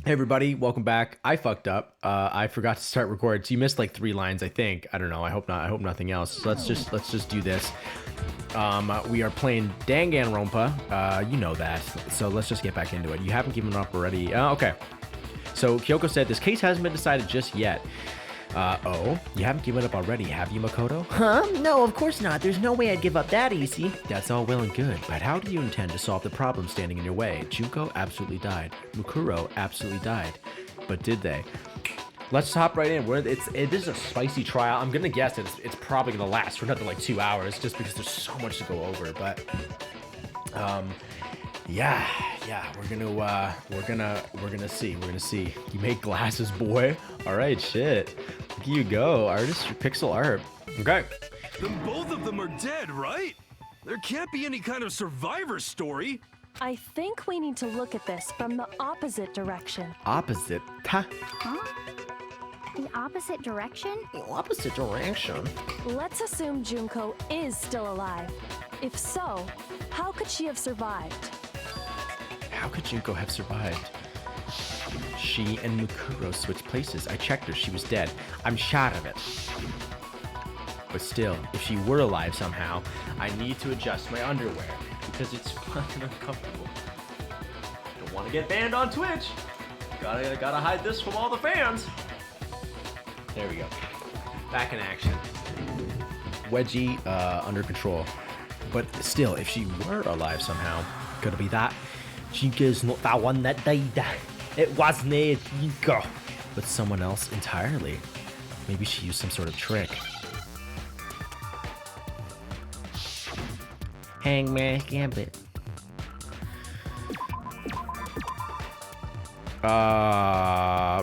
Hey everybody, welcome back. I fucked up. I forgot to start recording. So you missed like 3 lines, I think. I don't know. I hope not. I hope nothing else. So let's just do this. We are playing Danganronpa. You know that. So let's just get back into it. You haven't given up already. Okay. So Kyoko said this case hasn't been decided just yet. Oh, you haven't given up already, have you, Makoto? Huh? No, of course not. There's no way I'd give up that easy. That's all well and good, but how do you intend to solve the problem standing in your way? Junko absolutely died. Mukuro absolutely died. But did they? Let's hop right in. This is a spicy trial. I'm gonna guess it's probably gonna last for another like 2 hours, just because there's so much to go over. But yeah, we're gonna see. You make glasses, boy. All right, shit. Look at you go, artist. Your pixel art. Okay. Then both of them are dead, right? There can't be any kind of survivor story. I think we need to look at this from the opposite direction. Opposite. Ha. Huh? The opposite direction? Opposite direction? Let's assume Junko is still alive. If so, how could she have survived? How could Junko have survived? She and Mukuro switched places. I checked her. She was dead. I'm sure of it. But still, if she were alive somehow, I need to adjust my underwear because it's fucking uncomfortable. Don't want to get banned on Twitch. Gotta hide this from all the fans. There we go. Back in action. Wedgie under control. But still, if she were alive somehow, could it be that? Jinko's not that one that died. It wasn't Jinko, but someone else entirely. Maybe she used some sort of trick. Hangman's Gambit.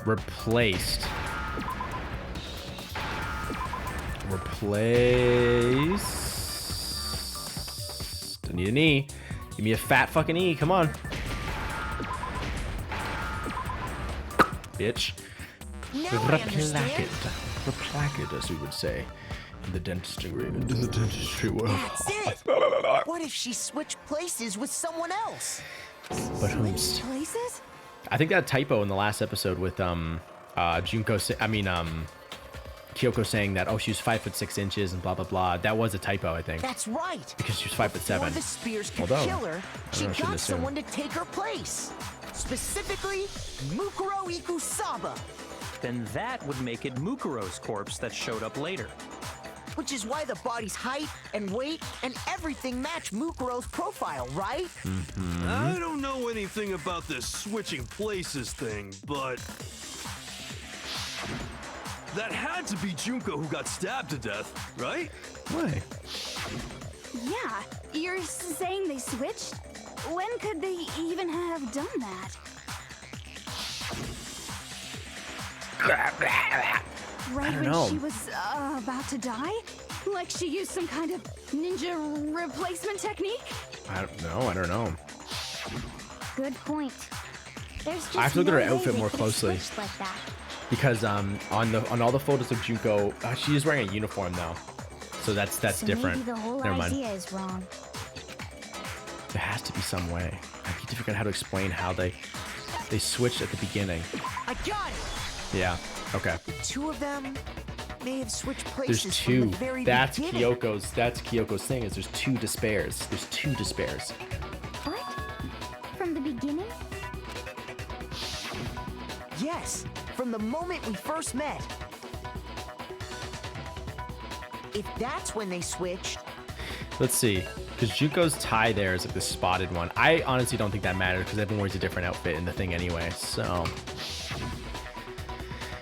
Replaced. I need an E. Give me a fat fucking E. Come on. Bitch. Replaced, as we would say in the dentistry world. That's it. What if she switched places with someone else? But whom's? Places? I think that typo in the last episode with Kyoko saying that she was 5'6" and blah blah blah. That was a typo, I think. That's right. Because she was 5'7". Before the spears could Although, kill her, she I shouldn't got assume. someone to take her place. Specifically, Mukuro Ikusaba. Then that would make it Mukuro's corpse that showed up later. Which is why the body's height and weight and everything match Mukuro's profile, right? I don't know anything about this switching places thing, but that had to be Junko who got stabbed to death, right? Why? Yeah, you're saying they switched? When could they even have done that? Right when know. she was about to die? Like she used some kind of ninja replacement technique? I don't know. Good point. There's just I have to look at her no way outfit they more could have closely. switched like that. Because on all the photos of Junko, she is wearing a uniform now, so that's So different. maybe the whole Never mind. idea is wrong. There has to be some way. I need to figure out how to explain how they switched at the beginning. I got it. Yeah. Okay. The two of them may have switched places There's from two. the very That's beginning. Kyoko's thing. Is there's two despairs. There's two despairs. What? From the beginning? Yes, from the moment we first met. If that's when they switched, Let's see. Because Junko's tie there is like the spotted one. I honestly don't think that matters because everyone wears a different outfit in the thing anyway. So.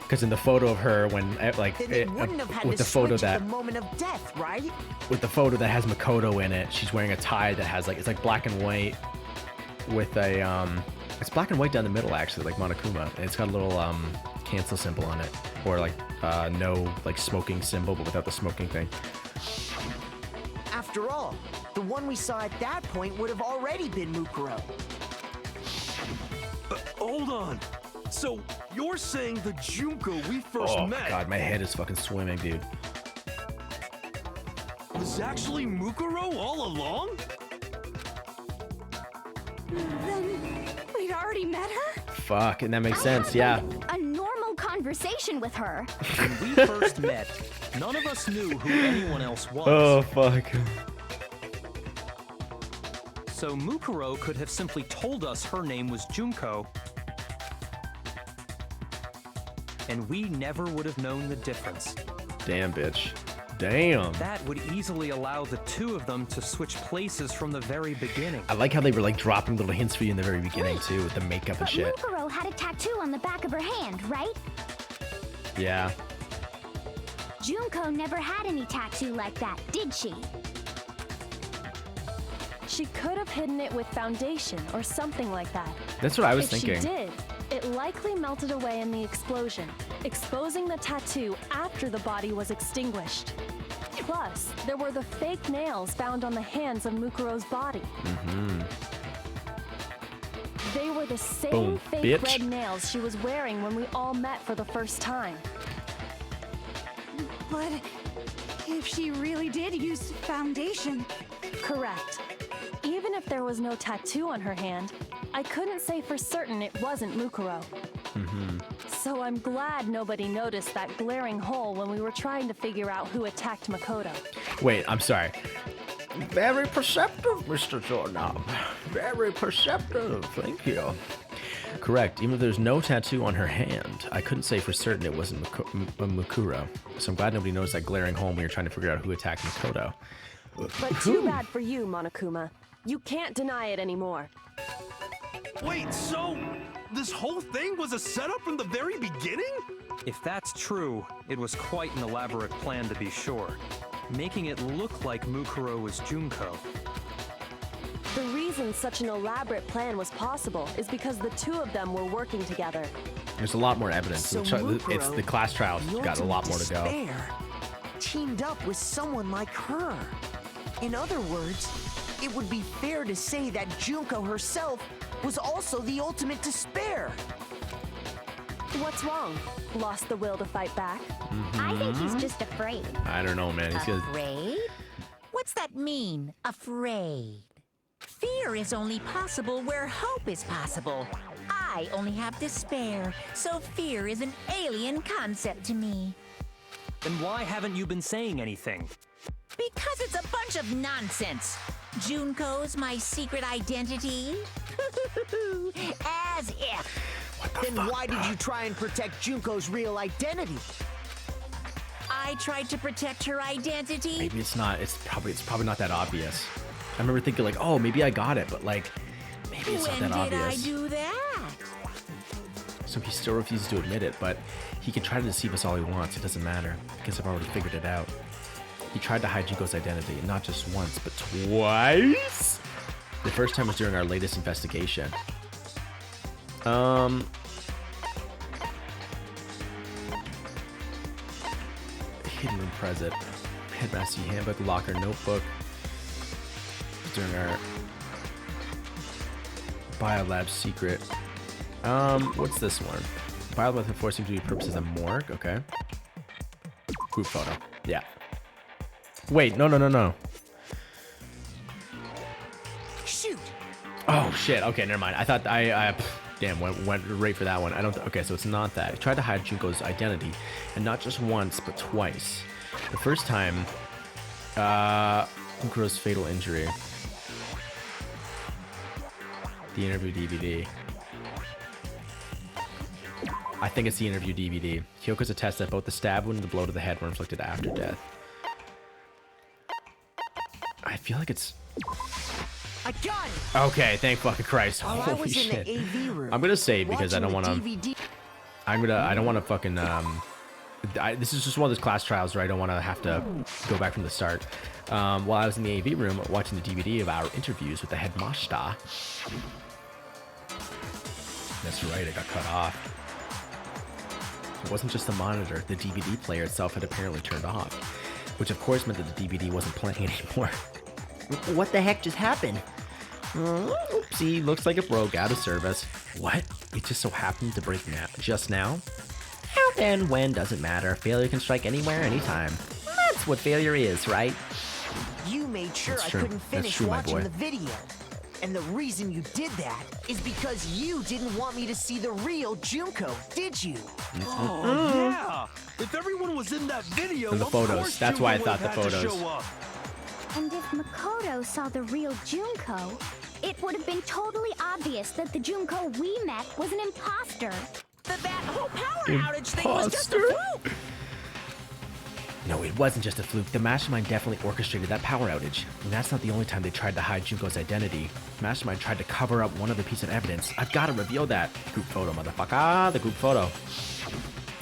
Because in the photo of her, when like then they wouldn't have had with to the photo switch at that the moment of death, right? with the photo that has Makoto in it, she's wearing a tie that has like it's like black and white with a it's black and white down the middle actually, like Monokuma, and it's got a little cancel symbol on it, or like no like smoking symbol, but without the smoking thing. After all, the one we saw at that point would have already been Mukuro. Hold on. So you're saying the Junko we first Oh met god, my head is fucking swimming, dude. was actually Mukuro all along? Then we'd already met her? fuck, and that makes sense, yeah. A normal conversation with her. When we first met, none of us knew who anyone else was. Oh, fuck. So Mukuro could have simply told us her name was Junko, and we never would have known the difference. Damn, bitch. Damn. That would easily allow the two of them to switch places from the very beginning. I like how they were like dropping little hints for you in the very beginning too, with the makeup and But shit. Mukuro had a tattoo on the back of her hand, right? Yeah. Junko never had any tattoo like that, did she? She could have hidden it with foundation or something like that. That's what I was If thinking. she did, it likely melted away in the explosion, exposing the tattoo after the body was extinguished. Plus, there were the fake nails found on the hands of Mukuro's body. They were the same Boom, fake bitch. red nails she was wearing when we all met for the first time. But if she really did use foundation... Correct. Even if there was no tattoo on her hand, I couldn't say for certain it wasn't Mukuro. So I'm glad nobody noticed that glaring hole when we were trying to figure out who attacked Makoto. Wait, I'm sorry. Very perceptive, Mr. Jordan. Very perceptive. Thank you. Correct. Even if there's no tattoo on her hand, I couldn't say for certain it wasn't Mukuro. So I'm glad nobody noticed that glaring hole when we were trying to figure out who attacked Makoto. But too bad for you, Monokuma. You can't deny it anymore. Wait, so this whole thing was a setup from the very beginning? If that's true, it was quite an elaborate plan to be sure, making it look like Mukuro was Junko. The reason such an elaborate plan was possible is because the two of them were working together. There's a lot more evidence. So it's Mukuro, the class trials the got a lot more ultimate to go. despair, teamed up with someone like her. In other words, it would be fair to say that Junko herself was also the ultimate despair. What's wrong? Lost the will to fight back? I think he's just afraid. I don't know, man. He's got Afraid? What's that mean, afraid? Fear is only possible where hope is possible. I only have despair, so fear is an alien concept to me. Then why haven't you been saying anything? Because it's a bunch of nonsense. Junko's my secret identity? As if. Then why did you try and protect Junko's real identity? I tried to protect her identity. maybe it's not. It's probably not that obvious. I remember thinking like, oh, maybe I got it, but like, maybe it's When not that did I obvious. do that? So he still refuses to admit it, but he can try to deceive us all he wants. It doesn't matter because I've already figured it out. He tried to hide Junko's identity, not just once, but twice. The first time was during our latest investigation. Hidden room present. Headmaster handbook, locker, notebook. During our biolab secret. What's this one? Biolab enforcing duty purposes of morgue. Okay. Group photo. Yeah. Wait, no. Shoot! Oh shit. Okay, never mind. I thought damn, went right for that one. I don't. Okay, so it's not that. He tried to hide Junko's identity, and not just once, but twice. The first time, Mukuro's fatal injury. The interview DVD. I think it's the interview DVD. Kyoko's attests that both the stab wound and the blow to the head were inflicted after death. I feel like it's... I got it! Okay, thank fucking Christ. While I Holy was shit. in the AV room. I'm gonna save because I don't want watching to... the DVD. I don't want to fucking... this is just one of those class trials where I don't want to have to go back from the start. While I was in the AV room watching the DVD of our interviews with the headmaster. That's right, it got cut off. It wasn't just the monitor, the DVD player itself had apparently turned off, which of course meant that the DVD wasn't playing anymore. What the heck just happened? Oopsie, looks like it broke out of service. What? It just so happened to break just now? How and when doesn't matter. Failure can strike anywhere, anytime. That's what failure is, right? You made sure That's I true. couldn't That's finish true, my watching boy. the video. And the reason you did that is because you didn't want me to see the real Junko, did you? Oh, yeah! If everyone was in that video, And the of photos. course That's why I Junko thought the would've had to photos. show up. And if Makoto saw the real Junko, it would have been totally obvious that the Junko we met was an imposter. That whole power outage thing was just a fluke. No, it wasn't just a fluke. The Mastermind definitely orchestrated that power outage. And that's not the only time they tried to hide Junko's identity. Mastermind tried to cover up one other piece of evidence. I've got to reveal that. Group photo, motherfucker. The group photo.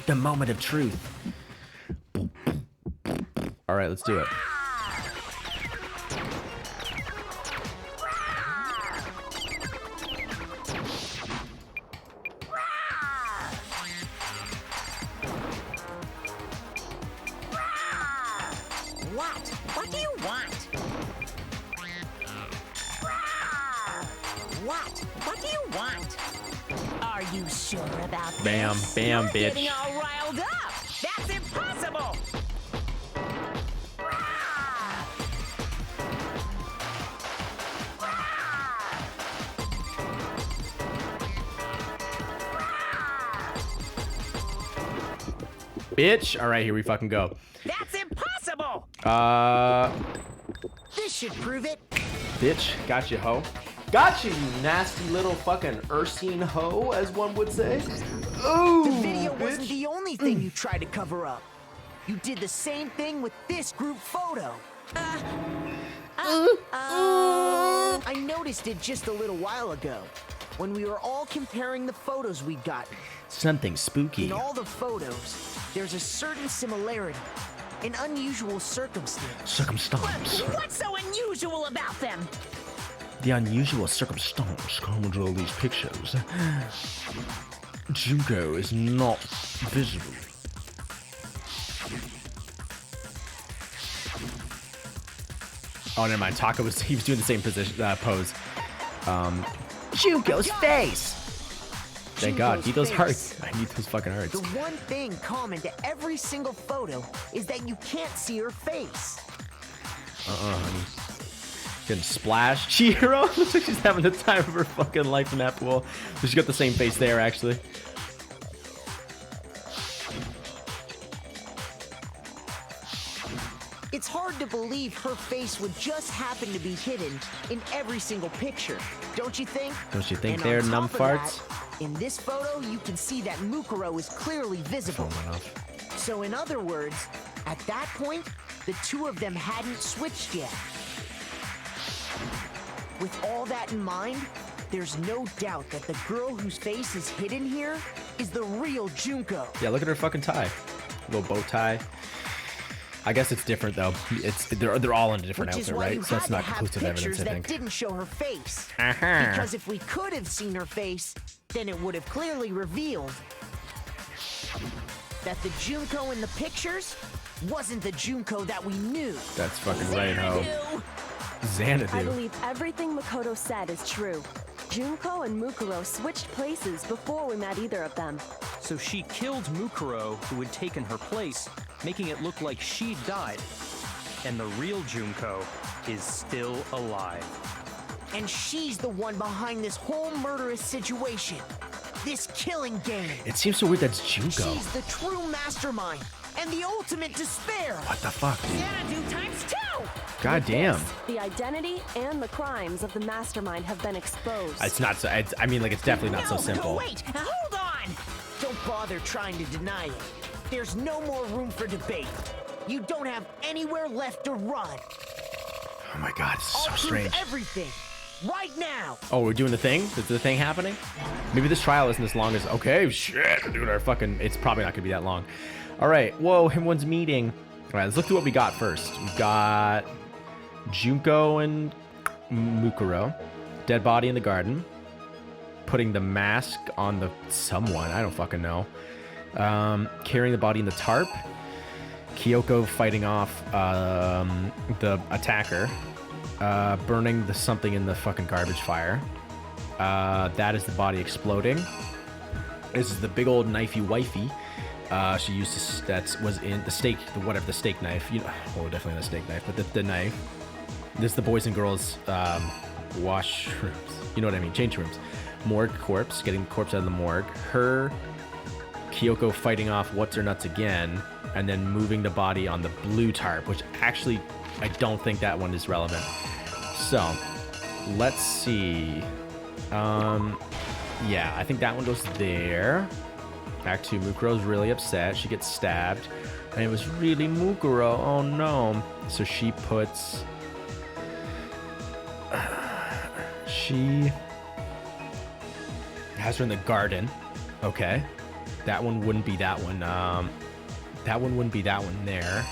The moment of truth. All right, let's do it. What do you want? What do you want? Are you sure about this? Bam, bam, You're bitch. Getting all riled up. That's impossible. Bitch. All right, here we fucking go. That's impossible. This should prove it. Bitch. Gotcha, hoe. Gotcha, you nasty little fucking Ursine hoe, as one would say. Ooh, The video wasn't bitch. the only thing you tried to cover up. You did the same thing with this group photo. I noticed it just a little while ago, when we were all comparing the photos we'd gotten. Something spooky. In all the photos, there's a certain similarity, an unusual circumstance. Circumstance. What's so unusual about them? The unusual circumstance comes with all these pictures. Junko is not visible. Oh, never mind. Taka was he was doing the same position pose. Junko's face. Thank God. Junko's Need those face. hearts. I need those fucking hearts. The one thing common to every single photo is that you can't see her face. Honey. Getting splashed. Chihiro looks like she's having the time of her fucking life in that pool. She's got the same face there, actually. It's hard to believe her face would just happen to be hidden in every single picture, don't you think? Don't you think And they're on numb top of farts? that, in this photo, you can see that Mukuro is clearly visible. Phone went off. So in other words, at that point, the two of them hadn't switched yet. With all that in mind, there's no doubt that the girl whose face is hidden here is the real Junko. Yeah, look at her fucking tie. Little bow tie. I guess it's different though. They're all in a different Which is outfit, why you right? So had that's to not have conclusive evidence, pictures I that think. didn't show her face. Uh-huh. Because if we could have seen her face, then it would have clearly revealed that the Junko in the pictures wasn't the Junko that we knew. That's fucking right, ho. Xanadu. I Xanadu. believe everything Makoto said is true. Junko and Mukuro switched places before we met either of them. So she killed Mukuro, who had taken her place, making it look like she'd died. And the real Junko is still alive. And she's the one behind this whole murderous situation. This killing game. It seems so weird that's Junko. She's the true mastermind and the ultimate despair. What the fuck, dude? Xanadu times 2! God damn. The identity and the crimes of the mastermind have been exposed. It's not so. I mean, like, it's definitely not so No, simple. Wait, hold on! Don't bother trying to deny it. There's no more room for debate. You don't have anywhere left to run. Oh my God, it's I'll so prove strange. everything right now. Oh, we're doing the thing? Is the thing happening? Maybe this trial isn't as long as. Okay, shit, we're doing our fucking. It's probably not gonna be that long. All right. Whoa, everyone's meeting. All right, let's look through what we got first. We got Junko and Mukuro, dead body in the garden, putting the mask on the someone. I don't fucking know. Carrying the body in the tarp. Kyoko fighting off the attacker. Burning the something in the fucking garbage fire. That is the body exploding. This is the big old knifey wifey. She used to, that was in the steak, whatever, the steak knife. You know, oh, definitely not a steak knife, but the knife. This is the boys and girls washrooms. You know what I mean? Change rooms. Morgue corpse, getting the corpse out of the morgue. Her, Kyoko fighting off What's Her Nuts again, and then moving the body on the blue tarp, which actually, I don't think that one is relevant. So, let's see. Yeah, I think that one goes there. Act 2, Mukuro's really upset. She gets stabbed. And it was really Mukuro. Oh no. So she puts... She has her in the garden. Okay. That one wouldn't be that one. That one wouldn't be that one there.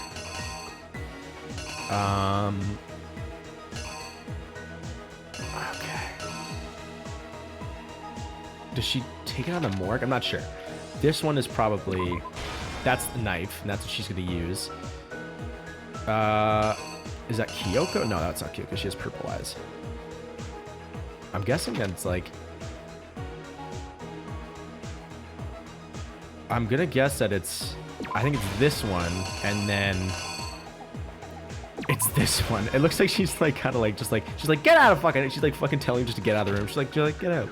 Okay. Does she take it out of the morgue? I'm not sure. This one is probably... That's the knife, and that's what she's going to use. Is that Kyoko? No, that's not Kyoko. She has purple eyes. I'm guessing that it's like... I'm going to guess that it's... I think it's this one, and then... It's this one. It looks like she's like kind of like just like she's like get out of fucking. She's like fucking telling him just to get out of the room. She's like get out.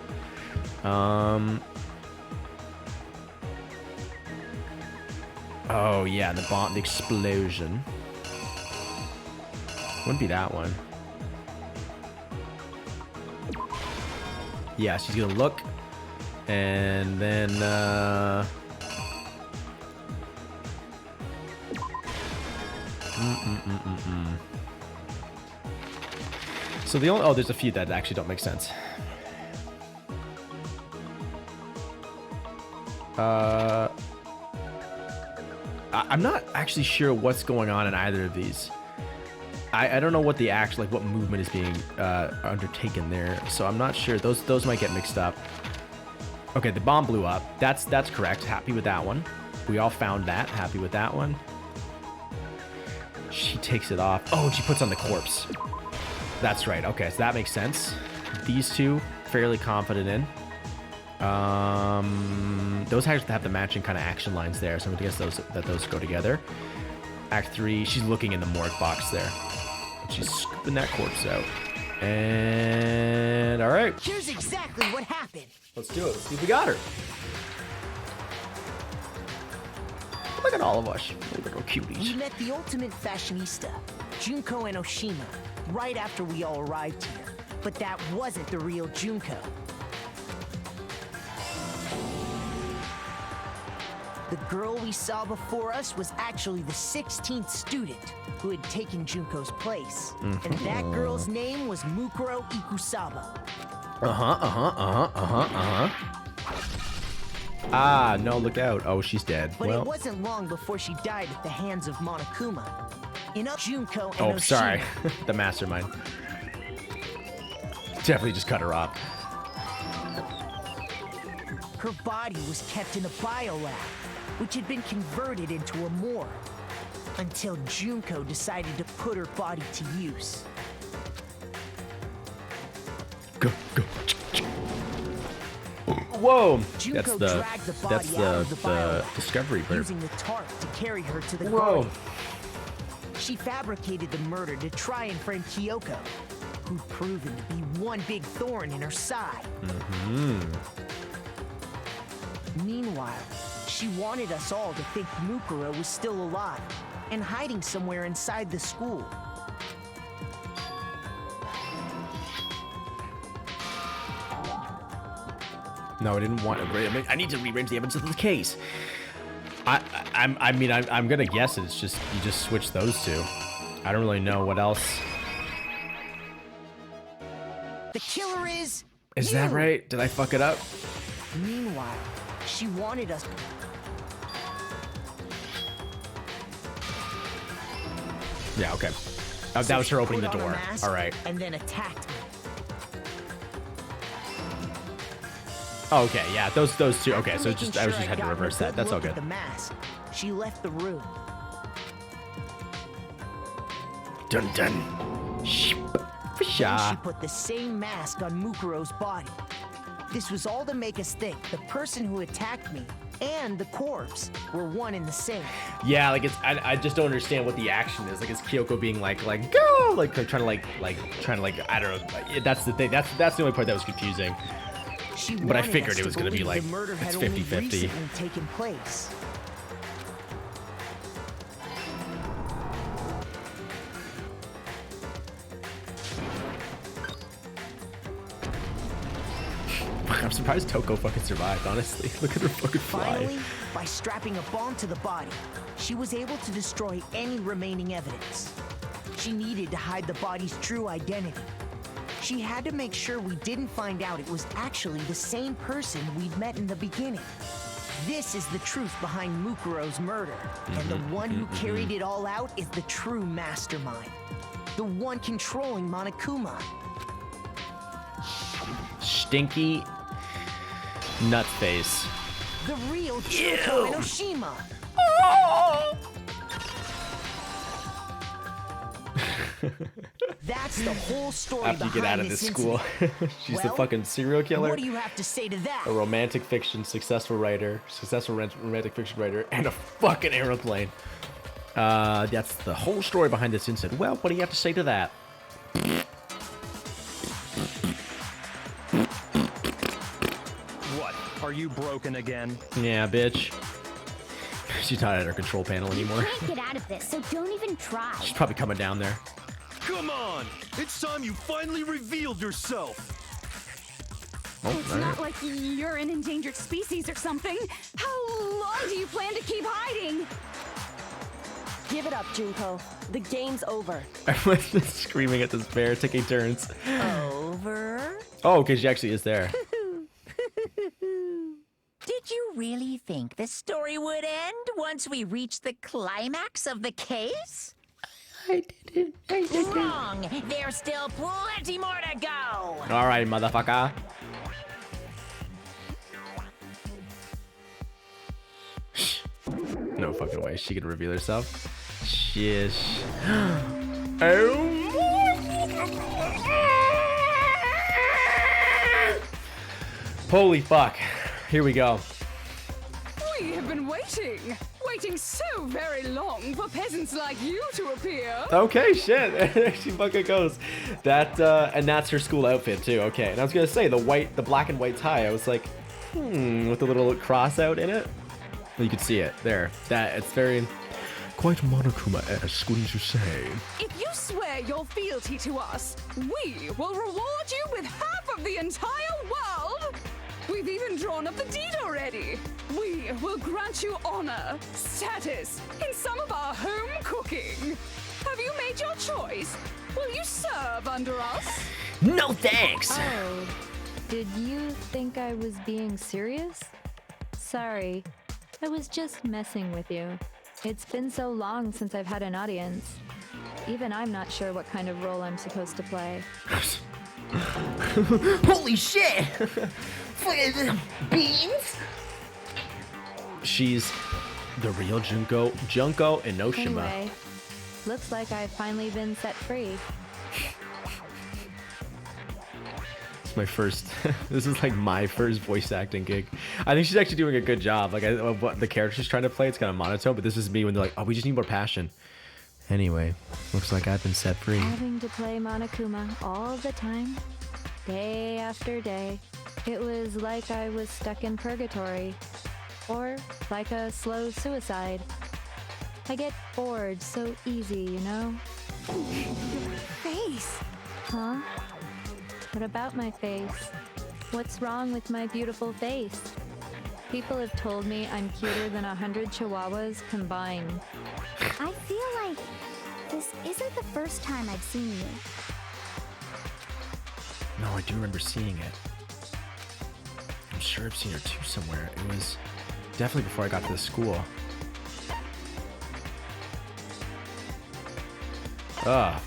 Oh yeah, the bomb, the explosion. Wouldn't be that one. Yeah, she's gonna look, and then. So the only there's a few that actually don't make sense. I'm not actually sure what's going on in either of these. I don't know what the actual what movement is being undertaken there, so I'm not sure. Those might get mixed up. Okay, the bomb blew up. That's correct. Happy with that one. We all found that. Happy with that one. She takes it off. Oh, and she puts on the corpse. That's right. Okay, so that makes sense. These two, fairly confident in. Those have the matching kind of action lines there, so I'm gonna guess those go together. Act 3, she's looking in the morgue box there. And she's scooping that corpse out. And all right. Here's exactly what happened. Let's do it. Let's see if we got her. Look at all of us. Little cuties. We met the ultimate fashionista, Junko and Oshima, right after we all arrived here. But that wasn't the real Junko. The girl we saw before us was actually the 16th student who had taken Junko's place. And that girl's name was Mukuro Ikusaba. Ah, no, look out. Oh, she's dead. But well, it wasn't long before she died at the hands of Monokuma. Junko and oh, Oshima. sorry. The mastermind. Definitely just cut her off. Her body was kept in a biolab, which had been converted into a morgue, until Junko decided to put her body to use. Go. Whoa! Junko That's dragged the body out of the biolab, discovery bird. using the tarp to carry her to the Whoa! garden. She fabricated the murder to try and frame Kyoko, who'd proven to be one big thorn in her side. Meanwhile, she wanted us all to think Mukuro was still alive and hiding somewhere inside the school. No, I didn't want to. I need to rearrange the evidence of the case. I'm gonna guess it's just you just switch those two. I don't really know what else. The killer is. Is that right? Did I fuck it up? Meanwhile, she wanted us. Yeah. Okay. That was her opening the door. All right. And then attacked me. Okay. Yeah. Those two. Okay. So I was just had to reverse that. That's all good. The mask. She left the room. Dun dun. Then she put the same mask on Mukuro's body. This was all to make us think the person who attacked me and the corpse were one and the same. Yeah, like I just don't understand what the action is. Like, is Kyoko being like go, like trying to like I don't know. That's the thing. That's the only part that was confusing. But I figured it was gonna be like it's 50-50. Taken place. I'm surprised Toko fucking survived, honestly. Look at her fucking fly. Finally, by strapping a bomb to the body, she was able to destroy any remaining evidence. She needed to hide the body's true identity. She had to make sure we didn't find out it was actually the same person we'd met in the beginning. This is the truth behind Mukuro's murder, and the one who carried it all out is the true mastermind. The one controlling Monokuma. Stinky nut face. The real Junko Enoshima. That's the whole story. After you get out of this school, she's the fucking serial killer. What do you have to say to that? A romantic fiction successful romantic fiction writer, and a fucking aeroplane. That's the whole story behind this incident. Well, what do you have to say to that? What? Are you broken again? Yeah, bitch. She's not at her control panel anymore. You can't get out of this, so don't even try. She's probably coming down there. Come on! It's time you finally revealed yourself! Oh, It's not like you're an endangered species or something. How long do you plan to keep hiding? Give it up, Junko. The game's over. Everyone's just screaming at this bear, taking turns. Over? Oh, because she actually is there. Did you really think the story would end once we reached the climax of the case? I didn't. Wrong! There's still plenty more to go! All right, motherfucker. No fucking way she could reveal herself. Shish. Holy fuck. Here we go. We have been waiting so very long for peasants like you to appear. Okay, shit. There she fucking goes. That and that's her school outfit too. Okay. And I was gonna say the black and white tie. I was like, with the little cross out in it. Well, you can see it there. That it's very quite Monokuma-esque, wouldn't you say? If you swear your fealty to us, we will reward you with half of the entire world. We've even drawn up the deed already. We will grant you honor, status, in some of our home cooking. Have you made your choice? Will you serve under us? No thanks. Oh, did you think I was being serious? Sorry, I was just messing with you. It's been so long since I've had an audience. Even I'm not sure what kind of role I'm supposed to play. Holy shit! Beans? She's the real Junko Enoshima. Anyway, looks like I've finally been set free. It's my first. This is like my first voice acting gig. I think she's actually doing a good job. Like what the character she's trying to play, it's kind of monotone. But this is me when they're like, "Oh, we just need more passion." Anyway, looks like I've been set free. Having to play Monokuma all the time, day after day. It was like I was stuck in purgatory. Or like a slow suicide. I get bored so easy, you know? Your face. Huh? What about my face? What's wrong with my beautiful face? People have told me I'm cuter than 100 chihuahuas combined. I feel like this isn't the first time I've seen you. No, I do remember seeing it. I'm sure I've seen her too somewhere. It was definitely before I got to the school.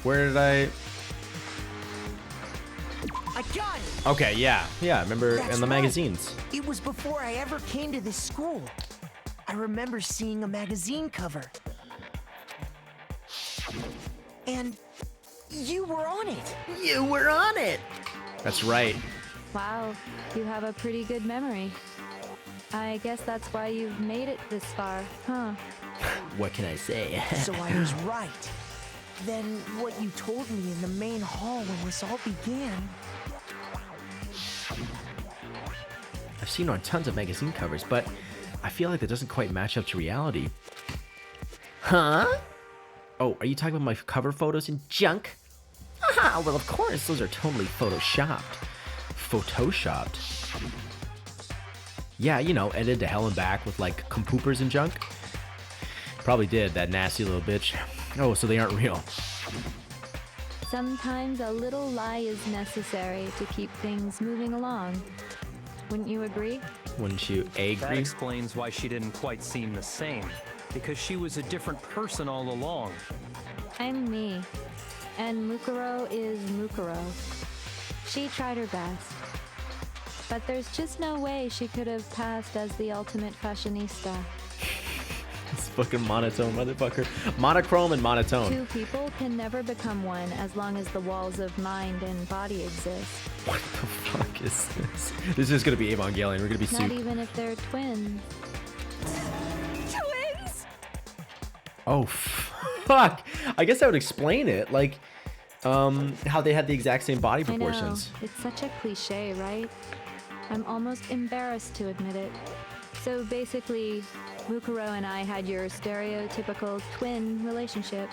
Where did I got it! Okay, yeah. Remember That's in the right. magazines. It was before I ever came to this school. I remember seeing a magazine cover. And you were on it. You were on it. That's right. Wow, you have a pretty good memory. I guess that's why you've made it this far, huh? What can I say? So I was right. Then what you told me in the main hall when this all began. I've seen her on tons of magazine covers, but I feel like that doesn't quite match up to reality. Huh? Oh, are you talking about my cover photos and junk? Ah, well, of course. Those are totally photoshopped. Photoshopped? Yeah, you know, edited to hell and back with like compoopers and junk. Probably did, that nasty little bitch. Oh, so they aren't real. Sometimes a little lie is necessary to keep things moving along. Wouldn't you agree? Wouldn't you That agree? explains why she didn't quite seem the same. Because she was a different person all along. I'm me. And Mukuro is Mukuro. She tried her best. But there's just no way she could have passed as the ultimate fashionista. This fucking monotone motherfucker. Monochrome and monotone. Two people can never become one as long as the walls of mind and body exist. What the fuck is this? This is gonna be Evangelion. We're gonna be Not soup. even if they're twins. Twins? Oh, fuck. I guess that would explain it. Like, how they had the exact same body I know. proportions. It's such a cliche, right? I'm almost embarrassed to admit it. So basically, Mukuro and I had your stereotypical twin relationship.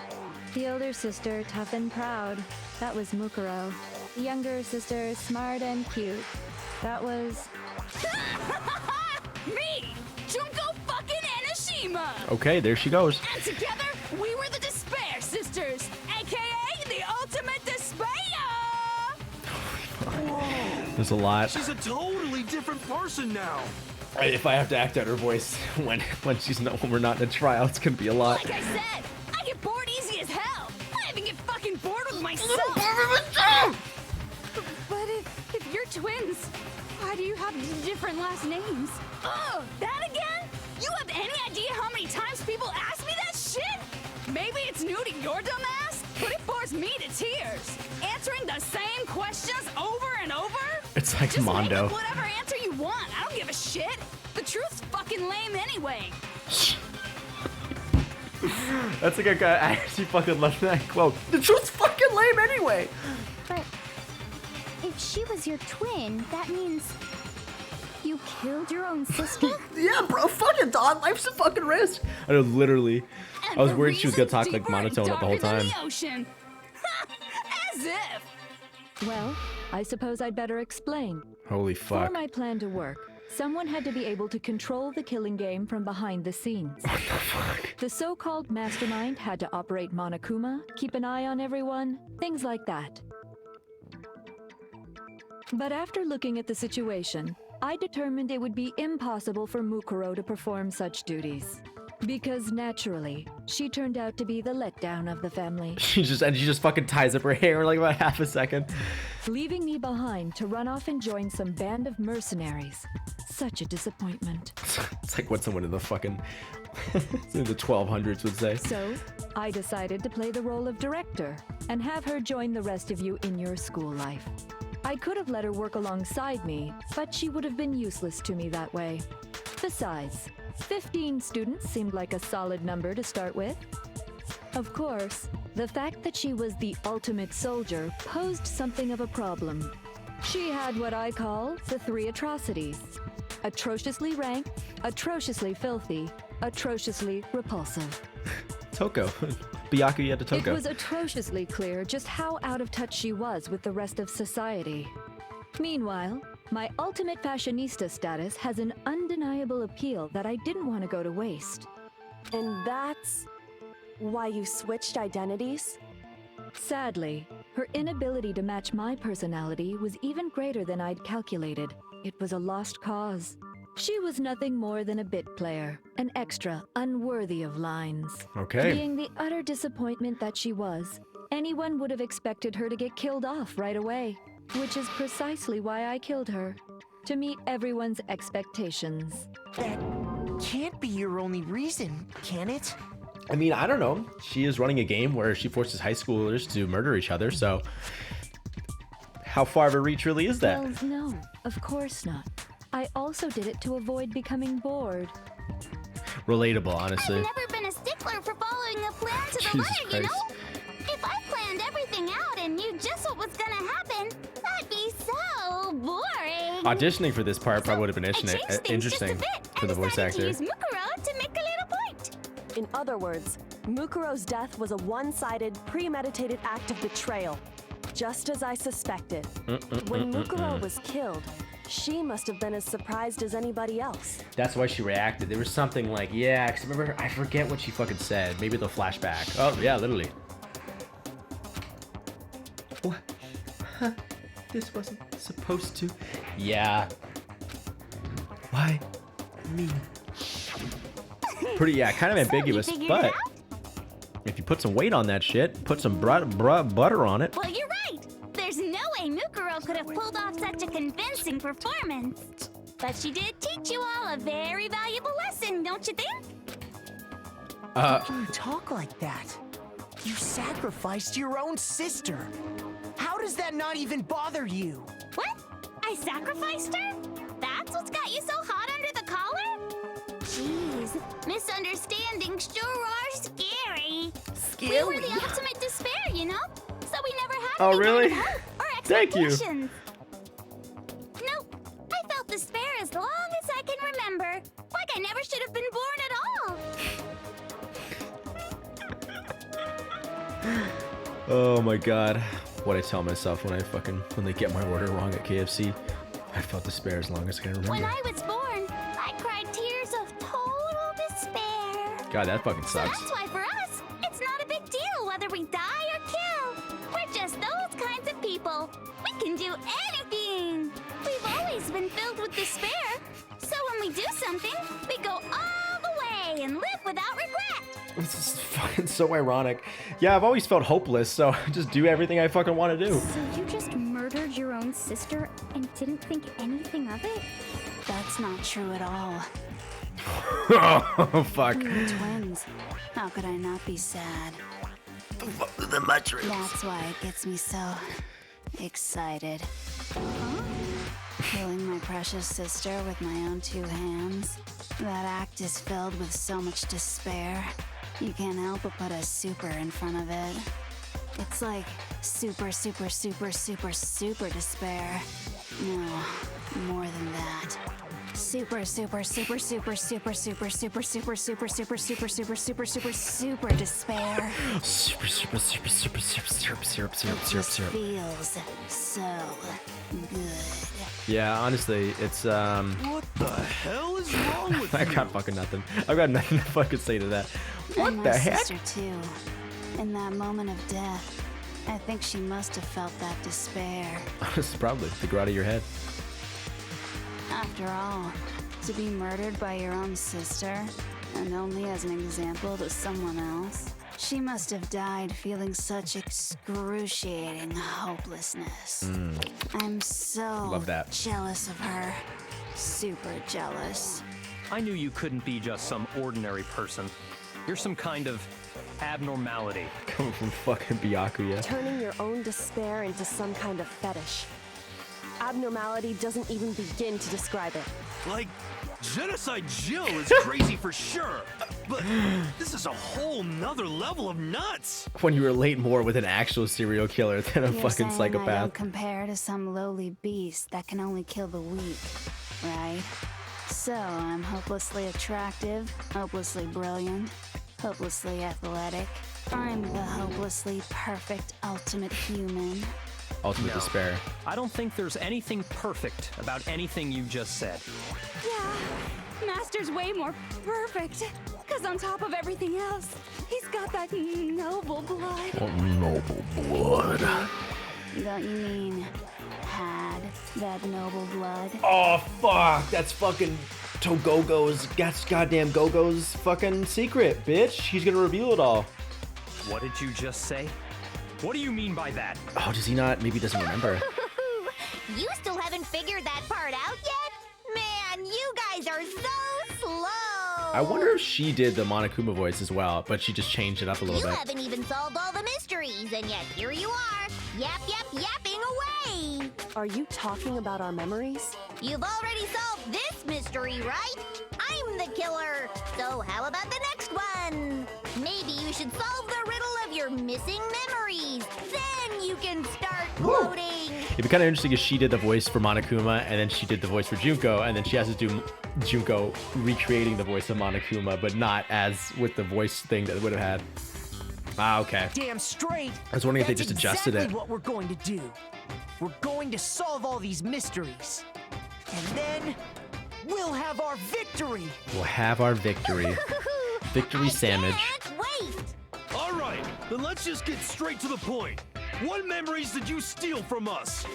The older sister, tough and proud. That was Mukuro. The younger sister, smart and cute. That was... Me! Junko fucking Enoshima! Okay, there she goes. And together, we were the Despair Sisters, aka the Ultimate Despair! There's a lot. She's a totally different person now. If I have to act out her voice when we're not in a trial, it's gonna be a lot. Like I said, I get bored easy as hell. I even get fucking bored with myself. But if you're twins, why do you have different last names? Oh, that again? You have any idea how many times people ask me that shit? Maybe it's new to your dumb ass, but it bores me to tears. Answering the same questions over and over? It's like Just Mondo. make up whatever answer you want. I don't give a shit. The truth's fucking lame anyway. That's like a guy. I actually fucking love that quote. The truth's fucking lame anyway. But if she was your twin, that means you killed your own sister? Yeah, bro. Fucking dog. Life's a fucking risk. I know, literally. And I was the worried she was gonna talk reason's like monotone deeper the whole and darker time. than the ocean. As if. Well, I suppose I'd better explain. Holy For fuck. my plan to work, someone had to be able to control the killing game from behind the scenes. What the fuck? The so-called mastermind had to operate Monokuma, keep an eye on everyone, things like that. But after looking at the situation, I determined it would be impossible for Mukuro to perform such duties. Because naturally, she turned out to be the letdown of the family, She just fucking ties up her hair in like about half a second. leaving me behind to run off and join some band of mercenaries. Such a disappointment. It's like what someone in the fucking in the 1200s would say. So, I decided to play the role of director and have her join the rest of you in your school life. I could have let her work alongside me, but she would have been useless to me that way. Besides, 15 students seemed like a solid number to start with. Of course, the fact that she was the ultimate soldier posed something of a problem. She had what I call the three atrocities: atrociously rank, atrociously filthy, atrociously repulsive. Toko. Byakuya to It Toko. was atrociously clear just how out of touch she was with the rest of society. Meanwhile, my ultimate fashionista status has an undeniable appeal that I didn't want to go to waste. And that's why you switched identities? Sadly, her inability to match my personality was even greater than I'd calculated. It was a lost cause. She was nothing more than a bit player, an extra unworthy of lines. Okay. Being the utter disappointment that she was, anyone would have expected her to get killed off right away, which is precisely why I killed her, to meet everyone's expectations. That can't be your only reason, can it? I mean, I don't know. She is running a game where she forces high schoolers to murder each other, so how far of a reach really is that? Well, no, of course not. I also did it to avoid becoming bored. Relatable, honestly. I've never been a stickler for following a plan to the Jesus letter, you Christ. know? If I planned everything out and knew just what was gonna happen, that'd be so boring. Auditioning for this part probably would have been I changed things just a interesting bit for the and voice decided actor. to use Mukuro to make a little point. In other words, Mukuro's death was a one-sided, premeditated act of betrayal. Just as I suspected. When Mukuro was killed, she must have been as surprised as anybody else. That's why she reacted. There was something like, yeah, because remember, I forget what she fucking said. Maybe the flashback. Oh, yeah, literally. What? Huh? This wasn't supposed to. Yeah. Why me? Pretty, yeah, kind of ambiguous, but if you put some weight on that shit, put some butter on it. Well, you're right. There's no way Mukuro could have pulled off such a convincing performance. But she did teach you all a very valuable lesson, don't you think? How can you talk like that? You sacrificed your own sister. How does that not even bother you? What? I sacrificed her? That's what's got you so hot under the collar? Jeez, misunderstandings sure are scary. We were the ultimate despair, you know? So we never had Oh, any really? kind of hope or Thank you. expectations. Nope, I felt despair as long as I can remember. Like I never should have been born at all. Oh my god. What I tell myself when they get my order wrong at KFC. I felt despair as long as I can remember. When I was born, I cried tears of total despair. God, that fucking So sucks. that's why for us, it's not a big deal whether we die or kill. We're just those kinds of people. We can do anything. We've always been filled with despair. So when we do something, we go all the way and live without regret. This is fucking so ironic. Yeah, I've always felt hopeless, so I just do everything I fucking want to do. So you just murdered your own sister and didn't think anything of it? That's not true at all. Oh, fuck. We were twins. How could I not be sad? The mattress. That's why it gets me so excited. Killing my precious sister with my own two hands. That act is filled with so much despair. You can't help but put a super in front of it. It's like super, super, super, super, super despair. No, more than that. Super, super, super, super, super, super, super, super, super, super, super, super, super, super, super despair. Super, super, super, super, super, syrup, syrup, syrup, syrup, syrup. Feels so good. Yeah, honestly, it's What the hell is wrong with I you? got fucking nothing. I've got nothing to fucking say to that. What And the my heck? sister too. In that moment of death, I think she must have felt that despair. It's probably to grow out of your head. After all, to be murdered by your own sister, and only as an example to someone else, she must have died feeling such excruciating hopelessness. I'm so Love that. jealous of her. Super jealous. I knew you couldn't be just some ordinary person. You're some kind of abnormality. Coming from fucking Byakuya. Turning your own despair into some kind of fetish. Abnormality doesn't even begin to describe it. Like, Genocide Jill is crazy for sure, but this is a whole nother level of nuts. When you relate more with an actual serial killer than a You're fucking saying I psychopath. don't compare to some lowly beast that can only kill the weak, right? So I'm hopelessly attractive, hopelessly brilliant, hopelessly athletic. I'm the hopelessly perfect ultimate human. Ultimate despair. I don't think there's anything perfect about anything you just said. Yeah, Master's way more perfect. Because on top of everything else, he's got that noble blood. Noble blood. Don't you mean had that noble blood? Oh fuck! That's fucking that's goddamn Gogo's fucking secret, bitch. He's gonna reveal it all. What did you just say? What do you mean by that? Oh, does he not? Maybe he doesn't remember. You still haven't figured that part out yet? Man, you guys are so slow! I wonder if she did the Monokuma voice as well, but she just changed it up a little You bit. haven't even solved all the mysteries, and yet here you are, Yapping away! Are you talking about our memories? You've already solved this mystery, right? I'm the killer! So how about the next one? Maybe you should solve the riddle of your missing memories. Then you can start gloating. It'd be kind of interesting if she did the voice for Monokuma, and then she did the voice for Junko, and then she has to do Junko recreating the voice of Monokuma, but not as with the voice thing that it would have had. Ah, okay. Damn straight. I was wondering if they just adjusted exactly it. What we're going to do. We're going to solve all these mysteries. And then we'll have our victory. We'll have our victory. Victory sandwich. Can't wait! All right, then let's just get straight to the point. What memories did you steal from us?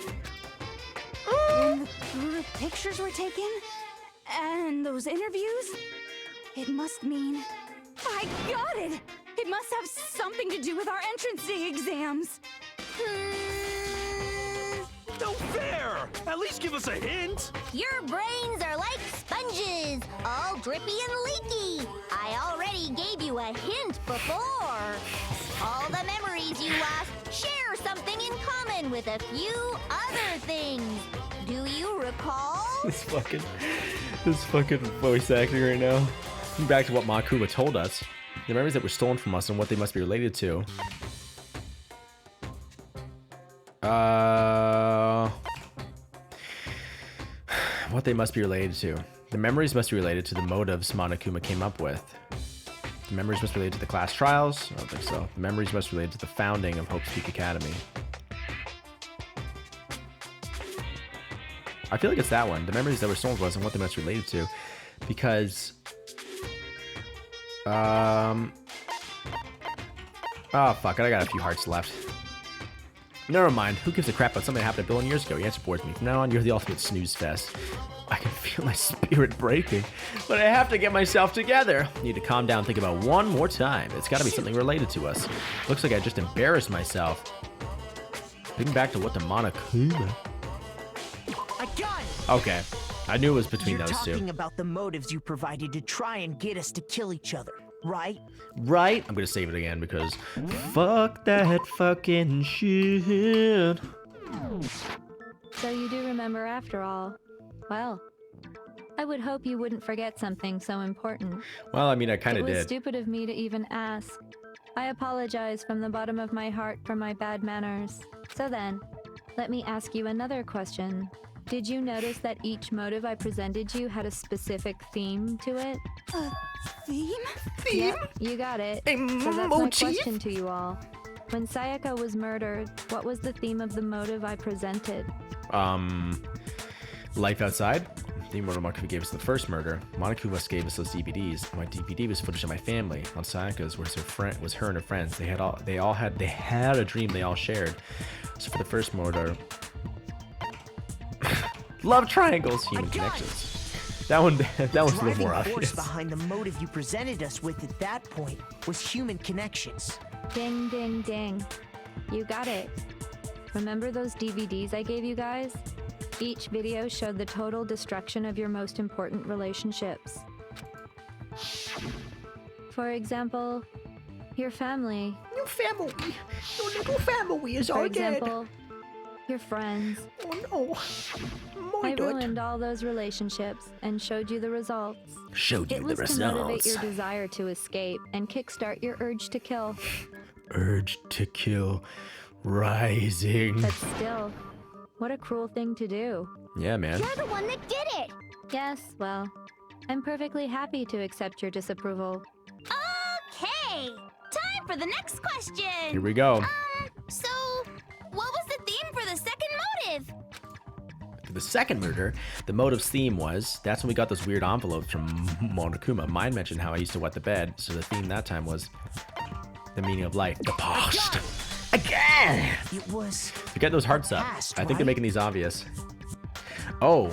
The pictures were taken? And those interviews? It must mean... I got it! It must have something to do with our entrance day exams. No fair! At least give us a hint! Your brains are like sponges, all drippy and leaky. I already gave you a hint before. All the memories you lost share something in common with a few other things. Do you recall? This fucking voice acting right now. Back to what Monokuma told us. The memories that were stolen from us and what they must be related to. What they must be related to. The memories must be related to the motives Monokuma came up with. The memories must be related to the class trials. I don't think so. The memories must be related to the founding of Hope's Peak Academy. I feel like it's that one. The memories that were stolen from us and what they must be related to. Because... oh fuck it, I got a few hearts left. Never mind, who gives a crap about something that happened a billion years ago? He answer boards me. From now on, you're the ultimate snooze fest. I can feel my spirit breaking, but I have to get myself together. Need to calm down and think about one more time. It's gotta be something related to us. Looks like I just embarrassed myself. Thinking back to what the Monokuma... I got it! Okay, I knew it was between You're those talking two. about the motives you provided to try and get us to kill each other, right? Right? I'm gonna save it again because fuck that fucking shit. So you do remember after all. Well, I would hope you wouldn't forget something so important. Well, I mean, I kind It of was did. stupid of me to even ask. I apologize from the bottom of my heart for my bad manners. So then, let me ask you another question. Did you notice that each motive I presented you had a specific theme to it? Theme? Yep, you got it. So that's my question to you all. When Sayaka was murdered, what was the theme of the motive I presented? Life outside. The murder Monokuma gave us the first murder. Monokuma gave us those DVDs. My DVD was footage of my family. On Sayaka's was her and her friends. They had a dream they all shared. So for the first murder, love triangles, human connections. That one's a little more Driving force obvious. behind the motive you presented us with at that point was human connections. Ding, ding, ding. You got it. Remember those DVDs I gave you guys? Each video showed the total destruction of your most important relationships. For example, your family. Your family. Your little family is For all dead. example, your friends. Oh no. I ruined all those relationships and showed you the results. Showed you It the was to motivate results. your desire to escape and kickstart your urge to kill. Urge to kill rising. But still, what a cruel thing to do. Yeah, man. You're the one that did it! Yes, well, I'm perfectly happy to accept your disapproval. Okay! Time for the next question! Here we go. So, what was the theme for the second motive? For the second murder, the motive's theme was, that's when we got those weird envelopes from Monokuma. Mine mentioned how I used to wet the bed, so the theme that time was the meaning of life. The past. Again! It was... You get those hearts up. Past, I think they're right? making these obvious. Oh,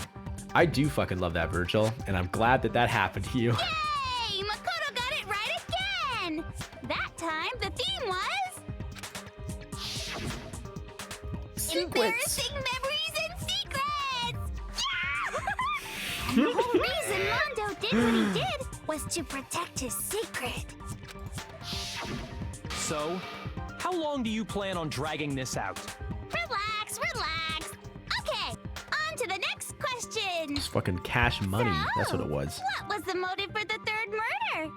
I do fucking love that, Virgil, and I'm glad that that happened to you. Yay! Makoto got it right again! That time, the theme was... Embarrassing memories and secrets! Yeah! And the whole reason Mondo did what he did was to protect his secret. So, how long do you plan on dragging this out? It's fucking cash money. That's what it was. What was the motive for the third murder?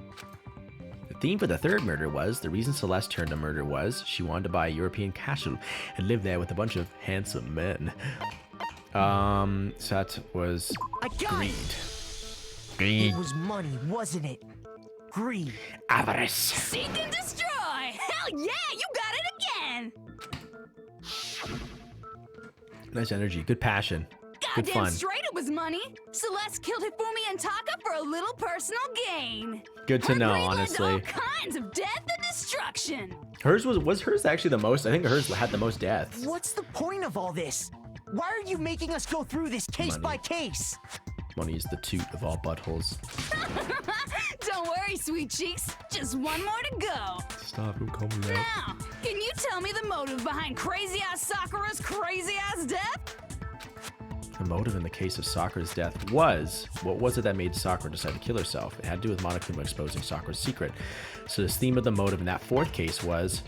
The theme for the third murder was, the reason Celeste turned to murder was, she wanted to buy a European castle and live there with a bunch of handsome men. So that was greed. It was money, wasn't it? Greed. Avarice. Seek and destroy! Hell yeah, you got it again! Nice energy, good passion, good Goddamn fun. straight it was money! Celeste killed Hifumi and Taka for a little personal gain. Good to Her know, greed led to honestly. all kinds of death and destruction. Hers was hers actually the most? I think hers had the most deaths. What's the point of all this? Why are you making us go through this case by case? Money is the toot of all buttholes. Don't worry, sweet cheeks. Just one more to go. Stop, don't call me that. Now, can you tell me the motive behind crazy-ass Sakura's crazy-ass death? The motive in the case of Sakura's death was, what was it that made Sakura decide to kill herself? It had to do with Monokuma exposing Sakura's secret. So this theme of the motive in that fourth case was,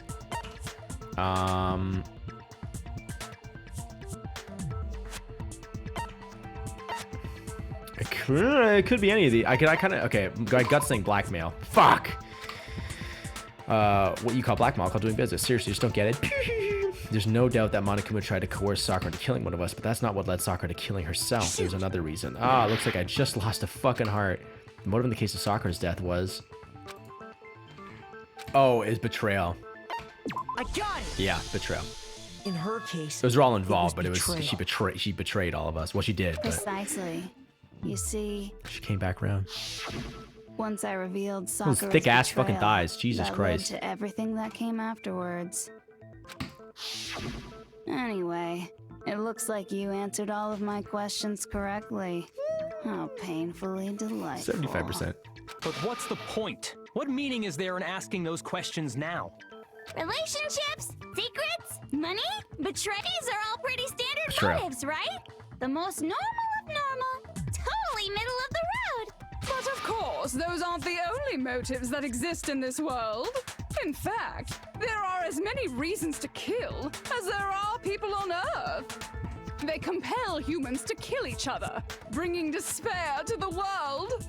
it could be any of these. I kind of, okay, my gut's saying blackmail. Fuck! What you call blackmail, I call doing business. Seriously, just don't get it. There's no doubt that Monokuma tried to coerce Sakura into killing one of us, but that's not what led Sakura to killing herself. There's another reason. Ah, looks like I just lost a fucking heart. The motive in the case of Sakura's death was... Oh, is betrayal. I got it! Yeah, betrayal. In her case, Those were all involved, but it was betrayal. she betrayed all of us. Well, she did, but Precisely. You see, she came back around. once I revealed Sakura's Those thick ass fucking betrayal, thighs. Jesus that Christ. led to everything that came afterwards. Anyway, it looks like you answered all of my questions correctly. How painfully delightful. 75%. But what's the point? What meaning is there in asking those questions now? Relationships, secrets, money, betrays are all pretty standard Betrayal. motives, right? The most normal of normal. Totally middle of the road. But of course, those aren't the only motives that exist in this world. In fact, there are as many reasons to kill as there are people on Earth. They compel humans to kill each other, bringing despair to the world.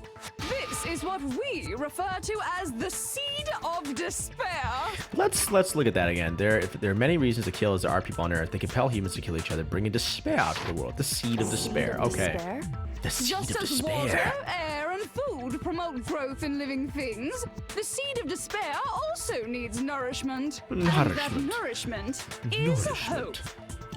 This is what we refer to as the seed of despair. Let's look at that again. If there are many reasons to kill as there are people on Earth. They compel humans to kill each other, bringing despair out to the world. The seed of despair. Okay. Despair? The seed Just of as despair. water, air, and food promote growth in living things, the seed of despair also needs nourishment. And that nourishment is hope.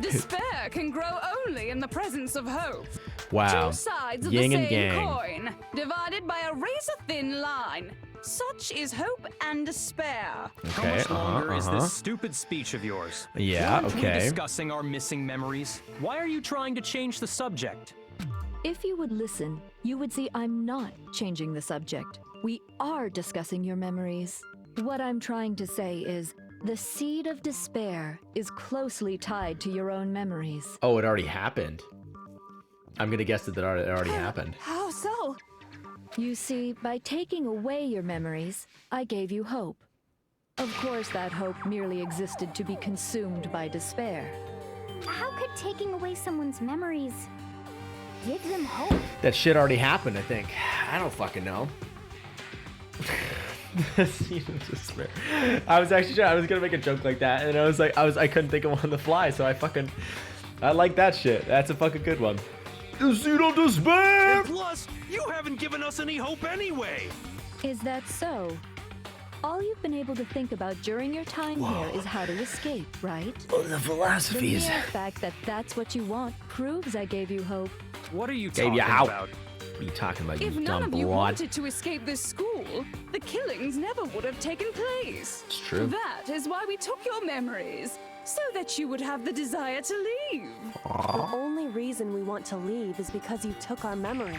Despair can grow only in the presence of hope. Wow. Two sides of Yin the and same yang. coin, divided by a razor-thin line. Such is hope and despair. How Okay, much longer is this stupid speech of yours? Yeah, Aren't we okay. discussing our missing memories? Why are you trying to change the subject? If you would listen, you would see I'm not changing the subject. We are discussing your memories. What I'm trying to say is, the seed of despair is closely tied to your own memories. Oh, it already happened. I'm gonna guess that it already happened. How so? You see, by taking away your memories, I gave you hope. Of course, that hope merely existed to be consumed by despair. How could taking away someone's memories give them hope? That shit already happened, I think. I don't fucking know. The seed of despair. I was gonna make a joke like that, and I couldn't think of one on the fly, so I like that shit. That's a fucking good one. The seed of despair! And plus, you haven't given us any hope anyway. Is that so? All you've been able to think about during your time here is how to escape, right? Oh, the The philosophies. mere fact that that's what you want proves I gave you hope. What are you Gave talking you hope. about? What are you talking about, If you none dumb of you broad? wanted to escape this school, the killings never would have taken place. It's true. That is why we took your memories, so that you would have the desire to leave. The only reason we want to leave is because you took our memories.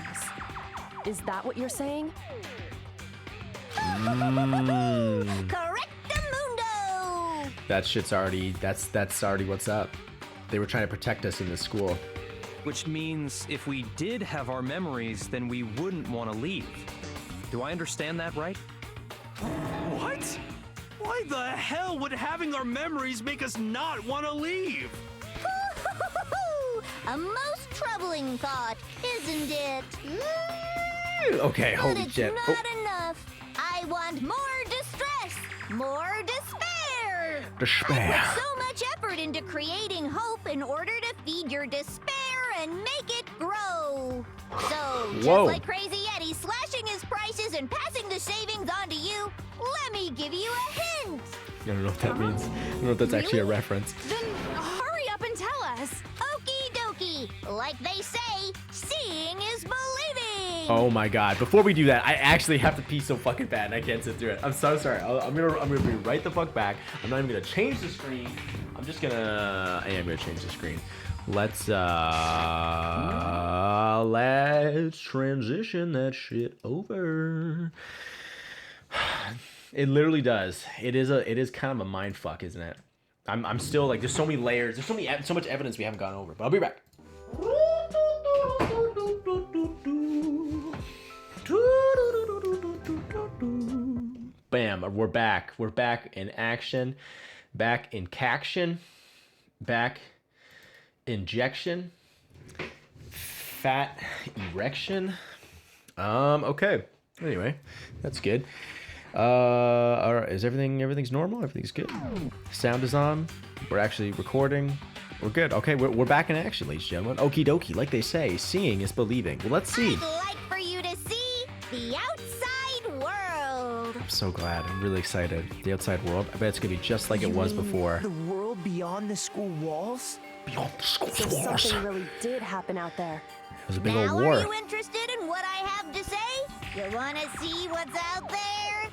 Is that what you're saying? Correctamundo! That shit's already, that's already what's up. They were trying to protect us in the school. Which means if we did have our memories, then we wouldn't want to leave. Do I understand that right? What? Why the hell would having our memories make us not want to leave? A most troubling thought, isn't it? Okay, But holy it's shit. not enough. I want more distress, more despair. Despair. I put so much effort into creating hope in order to feed your despair and make it grow. So, just Whoa. like Crazy Eddie slashing his prices and passing the savings on to you, let me give you a hint. I don't know what that means. I don't know if that's actually a reference. Then hurry up and tell us. Okie dokie. Like they say, seeing is believing. Oh my god. Before we do that, I actually have to pee so fucking bad and I can't sit through it. I'm so sorry. I'm gonna be right the fuck back. I'm not even gonna change the screen. I am gonna change the screen. Let's transition that shit over. It literally does. It is kind of a mind fuck, isn't it? I'm still like, there's so many layers, there's so much evidence we haven't gone over, but I'll be back. Bam, we're back. We're back in action, back in caction, back injection, fat erection. Okay. Anyway, that's good. All right, everything's normal? Everything's good? Sound is on. We're actually recording. We're good. Okay, we're back in action, ladies and gentlemen. Okie dokie, like they say, seeing is believing. Well, let's see. I'd like for you to see the outside world. I'm so glad. I'm really excited. The outside world. I bet it's gonna be just like it was before. The world beyond the school walls? Beyond the school So walls. something really did happen out there. It was a big Now old war. are you interested in what I have to say? You want to see what's out there?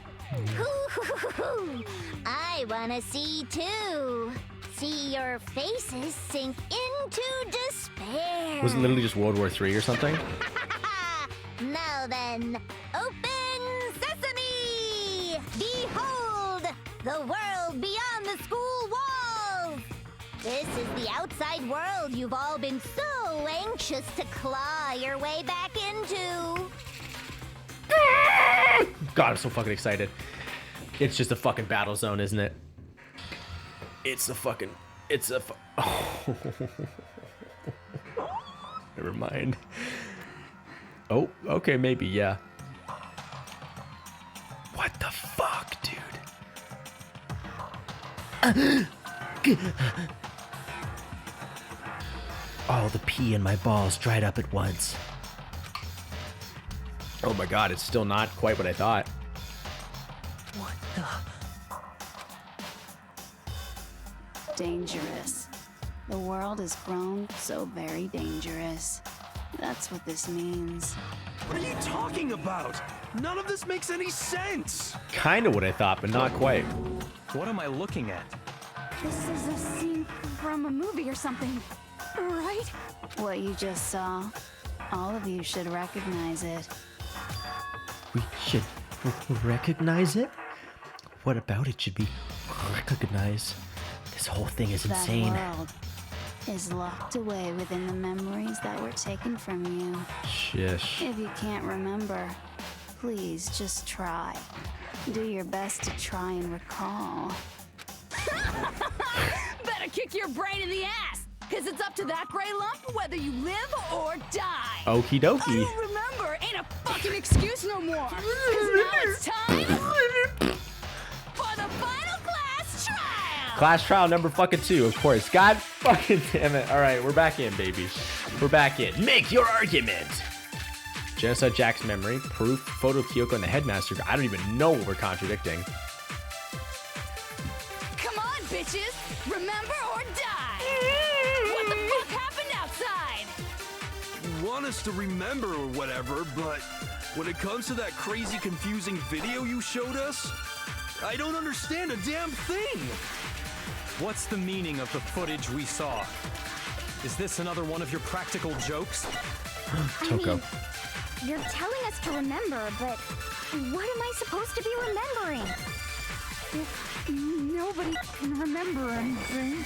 I want to see too. See your faces sink into despair. Was it literally just World War III or something? Now then, open sesame! Behold, the world beyond the school walls! This is the outside world you've all been so anxious to claw your way back into. God, I'm so fucking excited. It's just a fucking battle zone, isn't it? Oh. Never mind. Oh, okay, maybe, yeah. What the fuck, dude? All the pee in my balls dried up at once. Oh my god, it's still not quite what I thought. What the? Dangerous. The world has grown so very dangerous. That's what this means. What are you talking about? None of this makes any sense. Kind of what I thought, but not quite. What am I looking at? This is a scene from a movie or something, right? What you just saw, all of you should recognize it. We should recognize it? What about it should we recognize? This whole thing is insane. That world is locked away within the memories that were taken from you. Shish. If you can't remember, please just try. Do your best to try and recall. Better kick your brain in the ass, because it's up to that gray lump whether you live or die. Okie I dokie. don't remember ain't a fucking excuse no more. 'Cause now it's time for the final class trial. Class trial number fucking 2, of course. God fucking damn it. All right, we're back in, baby. We're back in. Make your argument. Genocide Jack's memory, proof, photo of Kyoko and the headmaster. I don't even know what we're contradicting. Come on, bitches. Remember or die. What the fuck happened outside? You want us to remember or whatever, but when it comes to that crazy, confusing video you showed us, I don't understand a damn thing. What's the meaning of the footage we saw? Is this another one of your practical jokes? Toko. You're telling us to remember, but what am I supposed to be remembering? Nobody can remember anything.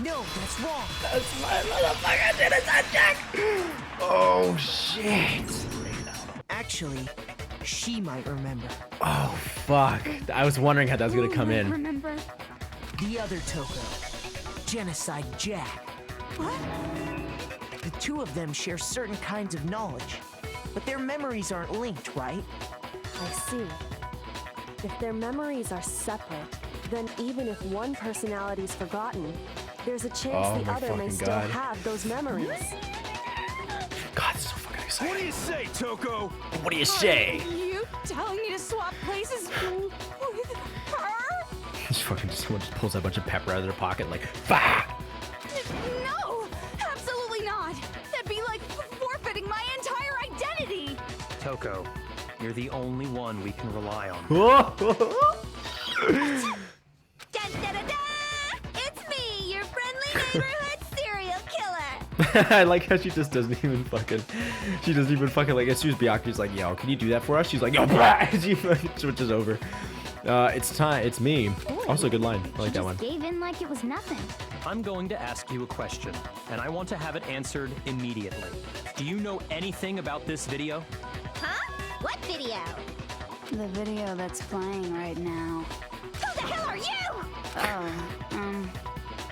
No, that's wrong. That's my motherfucking Genocide Jack. Oh, shit. Actually, she might remember. Oh, fuck. I was wondering how that was going to come in. Remember? The other Toko. Genocide Jack. What? The two of them share certain kinds of knowledge, but their memories aren't linked, right? I see. If their memories are separate, then even if one personality's forgotten, there's a chance the other may still have those memories. God, this is so fucking exciting. What do you say, Toko? What do you say? You telling me to swap places with her? This fucking someone just pulls out a bunch of pepper out of their pocket, like, bah! No, absolutely not. That'd be like forfeiting my entire identity. Toko, you're the only one we can rely on. Dun, dun, dun, dun! It's me, your friendly neighborhood serial killer. I like how she just doesn't even fucking, like, as soon as Byakuya's like, yo, can you do that for us? She's like, yo, blah! She fucking switches over. It's time, it's me. Also, good line. I like that one. Gave in like it was nothing. I'm going to ask you a question, and I want to have it answered immediately. Do you know anything about this video? Huh? What video? The video that's playing right now. Who the hell are you? Oh,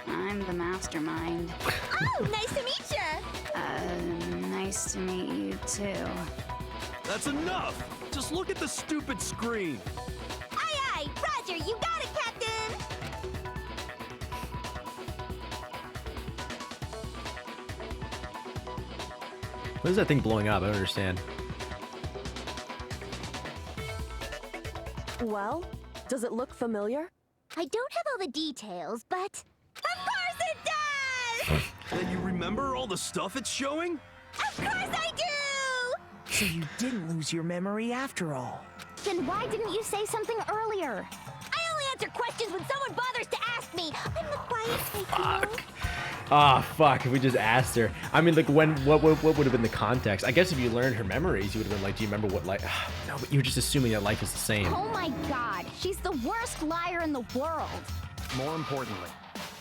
I'm the mastermind. Oh, nice to meet you. Nice to meet you too. That's enough! Just look at the stupid screen. Aye, aye, Roger, you got it, Captain. What is that thing blowing up? I don't understand. Well, does it look familiar? I don't have all the details, but of course it does! And you remember all the stuff it's showing? Of course I do! So you didn't lose your memory after all. Then why didn't you say something earlier? I only answer questions when someone bothers to ask me. I'm the quiet type, you know? Ah, fuck, if we just asked her. I mean, like, what would have been the context? I guess if you learned her memories, you would have been like, do you remember what life? No, but you were just assuming that life is the same. Oh my god, she's the worst liar in the world. More importantly,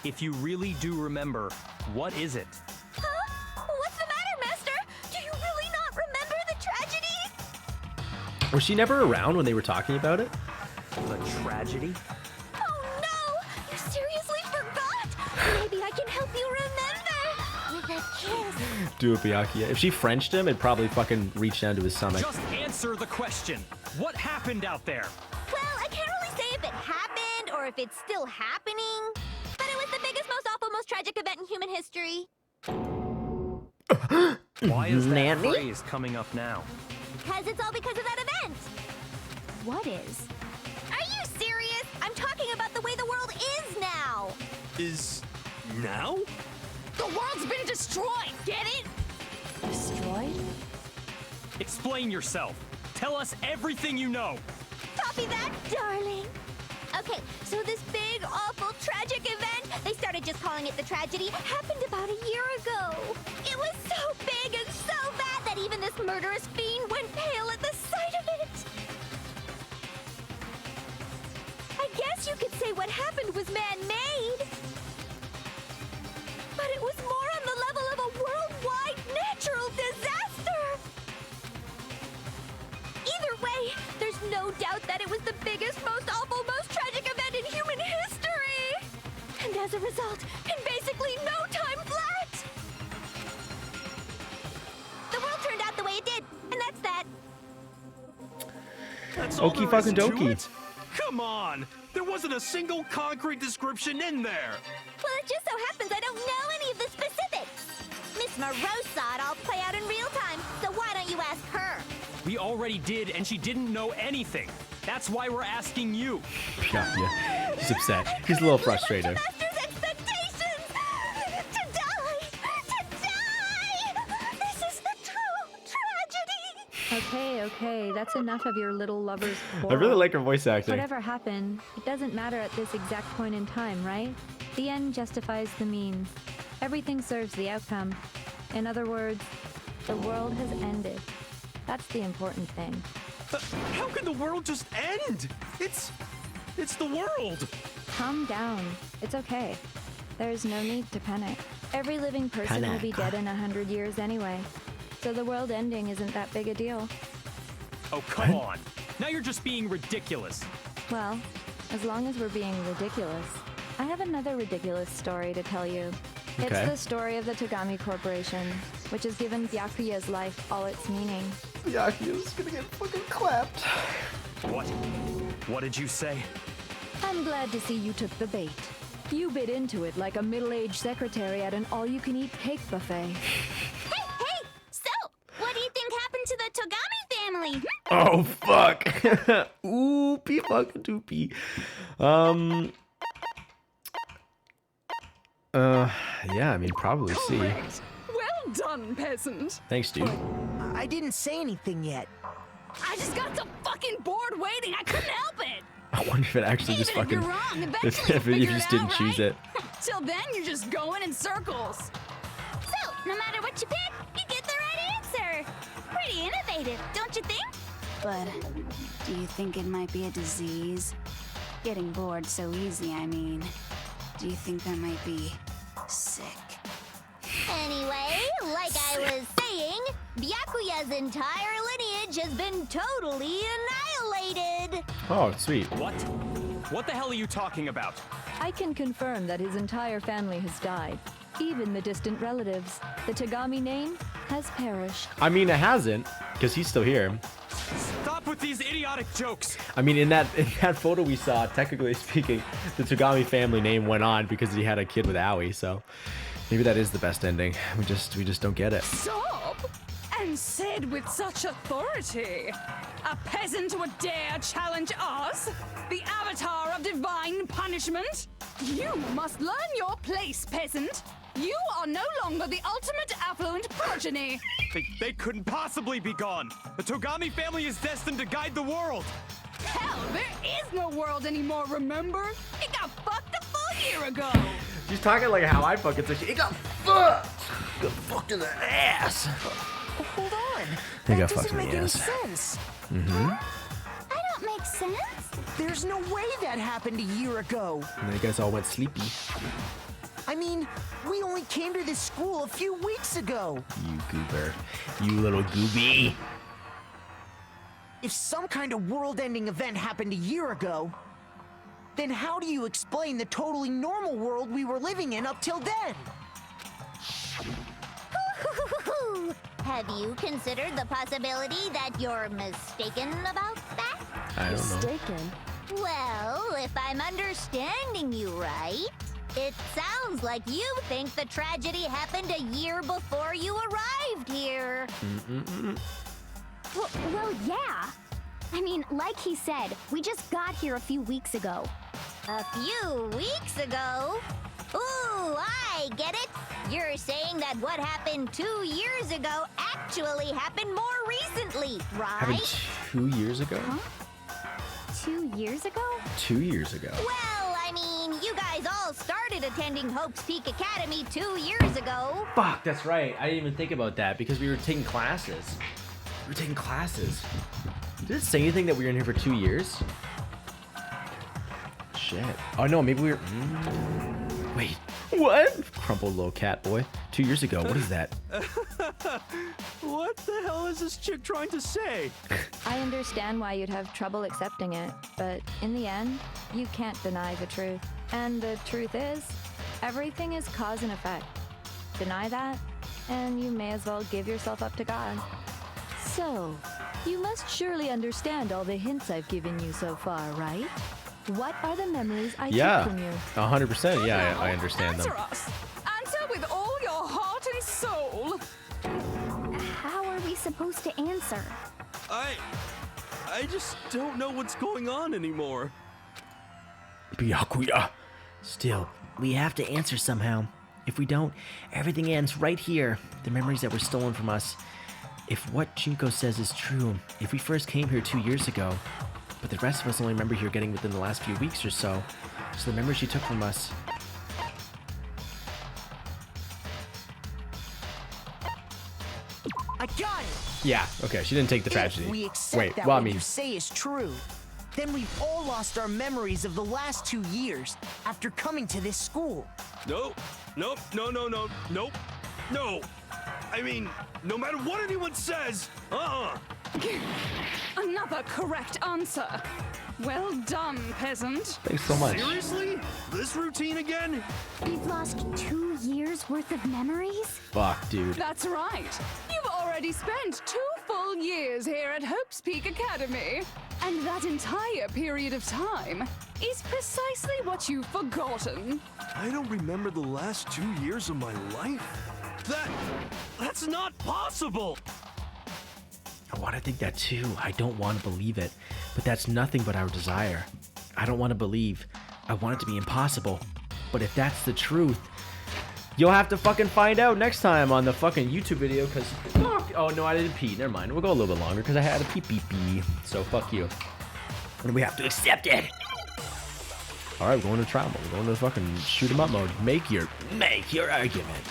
if you really do remember, what is it? Huh? What's the matter, Master? Do you really not remember the tragedy? Was she never around when they were talking about it? The tragedy? Oh no! You seriously forgot? Maybe I can help you remember with a kiss. Do it, Byakuya. If she Frenched him, it'd probably fucking reach down to his stomach. Just answer the question. What happened out there? Well, I can't really say if it happened or if it's still happening, but it was the biggest, most awful, most tragic event in human history. Why is that Nanny? phrase coming up now? Because it's all because of that event. What is? Are you serious? I'm talking about the way the world is now. Is now? The world's been destroyed, get it? Destroyed? Explain yourself. Tell us everything you know. Copy that, darling. Okay, so this big, awful, tragic event, they started just calling it the tragedy, happened about a year ago. It was so big and so bad that even this murderous fiend went pale at the sight of it. I guess you could say what happened was man-made. But it was more on the level of a worldwide natural disaster. Either way, there's no doubt that it was the biggest, most awful, most tragic event in human history. And as a result, in basically no time flat, the world turned out the way it did, and that's that. That's all Okie there is fucking to dokie. it? Come on! There wasn't a single concrete description in there! Well, it just so happens I don't know any of the specifics. Miss Moreau saw it all play out in real time, so why don't you ask her? We already did, and she didn't know anything. That's why we're asking you. Byakuya. He's upset. He's a little frustrated. Master's expectations! To die! To die! This is the true tragedy! Okay, that's enough of your little lover's I quarrel. really like her voice acting. Whatever happened, it doesn't matter at this exact point in time, right? The end justifies the means. Everything serves the outcome. In other words, the world has ended. That's the important thing. How can the world just end? It's the world! Calm down. It's okay. There's no need to panic. Every living person will be dead in 100 years anyway. So the world ending isn't that big a deal. Oh, come on. Now you're just being ridiculous. Well, as long as we're being ridiculous. I have another ridiculous story to tell you. Okay. It's the story of the Tagami Corporation. which has given Byakuya's life all its meaning. Byakuya's gonna get fucking clapped. What? What did you say? I'm glad to see you took the bait. You bit into it like a middle-aged secretary at an all-you-can-eat cake buffet. Hey! So, what do you think happened to the Togami family? Oh, fuck. Ooh, pee fucking doopy. Yeah, I mean, probably see. Correct. Well done, peasant. Thanks, dude. I didn't say anything yet. I just got so fucking bored waiting, I couldn't help it. I wonder if it actually just Even if fucking... you're wrong, if eventually you you'll just figure didn't it out, choose right? it. Till then, you're just going in circles. So, no matter what you pick, you get the right answer. Pretty innovative, don't you think? But do you think it might be a disease? Getting bored so easy, I mean. Do you think I might be sick? Anyway, like I was saying, Byakuya's entire lineage has been totally annihilated. Oh, sweet. What? What the hell are you talking about? I can confirm that his entire family has died. Even the distant relatives. The Togami name has perished. I mean, it hasn't, because he's still here. Stop with these idiotic jokes. I mean, in that photo we saw, technically speaking, the Togami family name went on because he had a kid with Aoi, so maybe that is the best ending. We just don't get it. Stop! And said with such authority. A peasant would dare challenge us? The avatar of divine punishment? You must learn your place, peasant. You are no longer the ultimate affluent progeny. They couldn't possibly be gone. The Togami family is destined to guide the world. Hell, there is no world anymore, remember? It got fucked a full year ago. She's talking like how I fucking say it got fucked. Got fucked in the ass. Hold on. It That got fucked doesn't in make the any ass. sense. I don't make sense. There's no way that happened a year ago. And then you guys all went sleepy. I mean, we only came to this school a few weeks ago. You goober. You little gooby. If some kind of world-ending event happened a year ago, then how do you explain the totally normal world we were living in up till then? Have you considered the possibility that you're mistaken about that? I don't know. Mistaken. Well, if I'm understanding you right, it sounds like you think the tragedy happened a year before you arrived here. Well, yeah. I mean, like he said, we just got here a few weeks ago. A few weeks ago? Ooh, I get it. You're saying that what happened 2 years ago actually happened more recently, Happened right? 2 years ago? 2 years ago? 2 years ago. Well, I mean, you guys all started attending Hope's Peak Academy 2 years ago. Fuck, that's right. I didn't even think about that because we were taking classes. We were taking classes. Did it say anything that we were in here for 2 years? Shit. Oh no, maybe we were... Wait. What? Crumpled little cat boy. 2 years ago. What is that? What the hell is this chick trying to say? I understand why you'd have trouble accepting it, but in the end, you can't deny the truth. And the truth is, everything is cause and effect. Deny that, and you may as well give yourself up to God. So, you must surely understand all the hints I've given you so far, right? What are the memories I took from you? 100%. Yeah, I understand them. Answer us. Answer with all your heart and soul. How are we supposed to answer? I just don't know what's going on anymore. Byakuya. Still, we have to answer somehow. If we don't, everything ends right here. The memories that were stolen from us. If what Junko says is true, if we first came here 2 years ago, but the rest of us only remember here getting within the last few weeks or so, so the memories she took from us... I got it! Yeah, okay, she didn't take the tragedy. If we accept Wait, that well, I what mean... you say is true, then we've all lost our memories of the last 2 years after coming to this school. Nope. No. I mean, no matter what anyone says, Another correct answer. Well done, peasant. Thanks so much. Seriously? This routine again? We've lost 2 years worth of memories? Fuck, dude. That's right. You've already spent 2 full years here at Hope's Peak Academy. And that entire period of time is precisely what you've forgotten. I don't remember the last 2 years of my life? That's not possible! I want to think that too. I don't want to believe it. But that's nothing but our desire. I don't want to believe. I want it to be impossible. But if that's the truth, you'll have to fucking find out next time on the fucking YouTube video, because fuck. Oh no, I didn't pee. Never mind. We'll go a little bit longer because I had a pee. So fuck you. And we have to accept it. All right, we're going to trial mode. We're going to fucking shoot 'em up mode. Make your argument.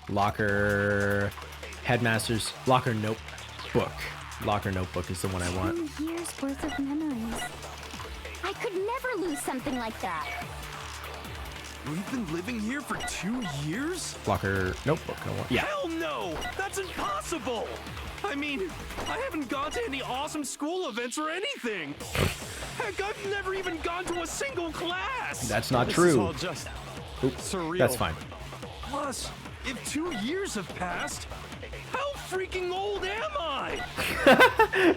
Locker, headmasters, locker notebook. Locker notebook is the one I want. 2 years worth of memories. I could never lose something like that. We've been living here for 2 years? Locker notebook. I want. Yeah. Hell no! That's impossible! I mean, I haven't gone to any awesome school events or anything. Heck, I've never even gone to a single class. That's not This true. is all just Oops, surreal. that's fine. Plus, if 2 years have passed, how freaking old am I?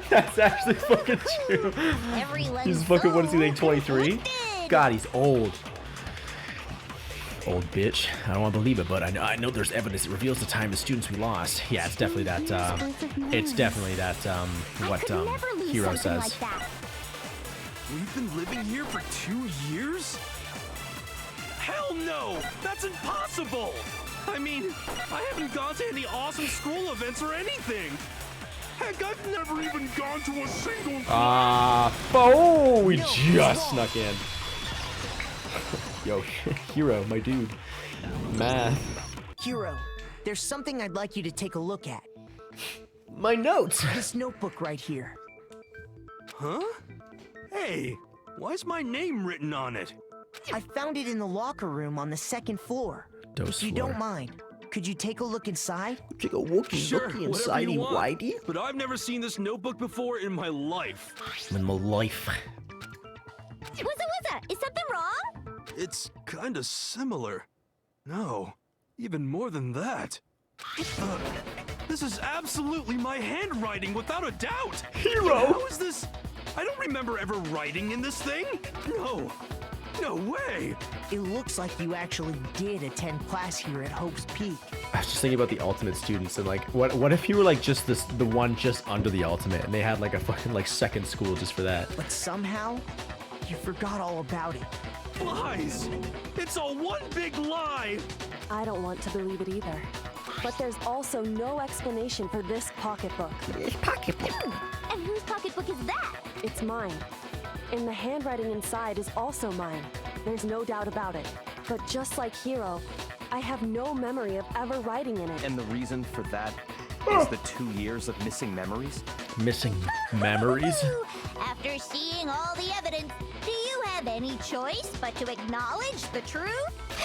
That's actually fucking true. Everyone's He's fucking, what is he, like so 23? conflicted. God, he's old. Old bitch. I don't want to believe it, but I know there's evidence that reveals the time the students we lost. Yeah, it's definitely that, what never lose Hero something says. like that. We've been living here for 2 years? Hell no! That's impossible! I mean, I haven't gone to any awesome school events or anything. Heck, I've never even gone to a single We just snuck in. Yo, Hero, my dude. Math. Hero, there's something I'd like you to take a look at. My notes. This notebook right here. Huh? Hey, why's my name written on it? I found it in the locker room on the 2nd floor. Dose If you floor. don't mind, could you take a look inside? Take a looky Sure, looky whatever inside you want. Whitey. But I've never seen this notebook before in my life. In my life. Wuzza, is something wrong? It's kinda similar. No, even more than that. This is absolutely my handwriting, without a doubt! Hero! How is this? I don't remember ever writing in this thing! No way! It looks like you actually did attend class here at Hope's Peak. I was just thinking about the ultimate students and like, what if you were like just the one just under the ultimate and they had like a fucking like second school just for that? But somehow, you forgot all about it. Lies! It's all one big lie! I don't want to believe it either. But there's also no explanation for this pocketbook. And whose pocketbook is that? It's mine. And the handwriting inside is also mine. There's no doubt about it. But just like Hero, I have no memory of ever writing in it. And the reason for that is the 2 years of missing memories? Missing memories? After seeing all the evidence, do you have any choice but to acknowledge the truth?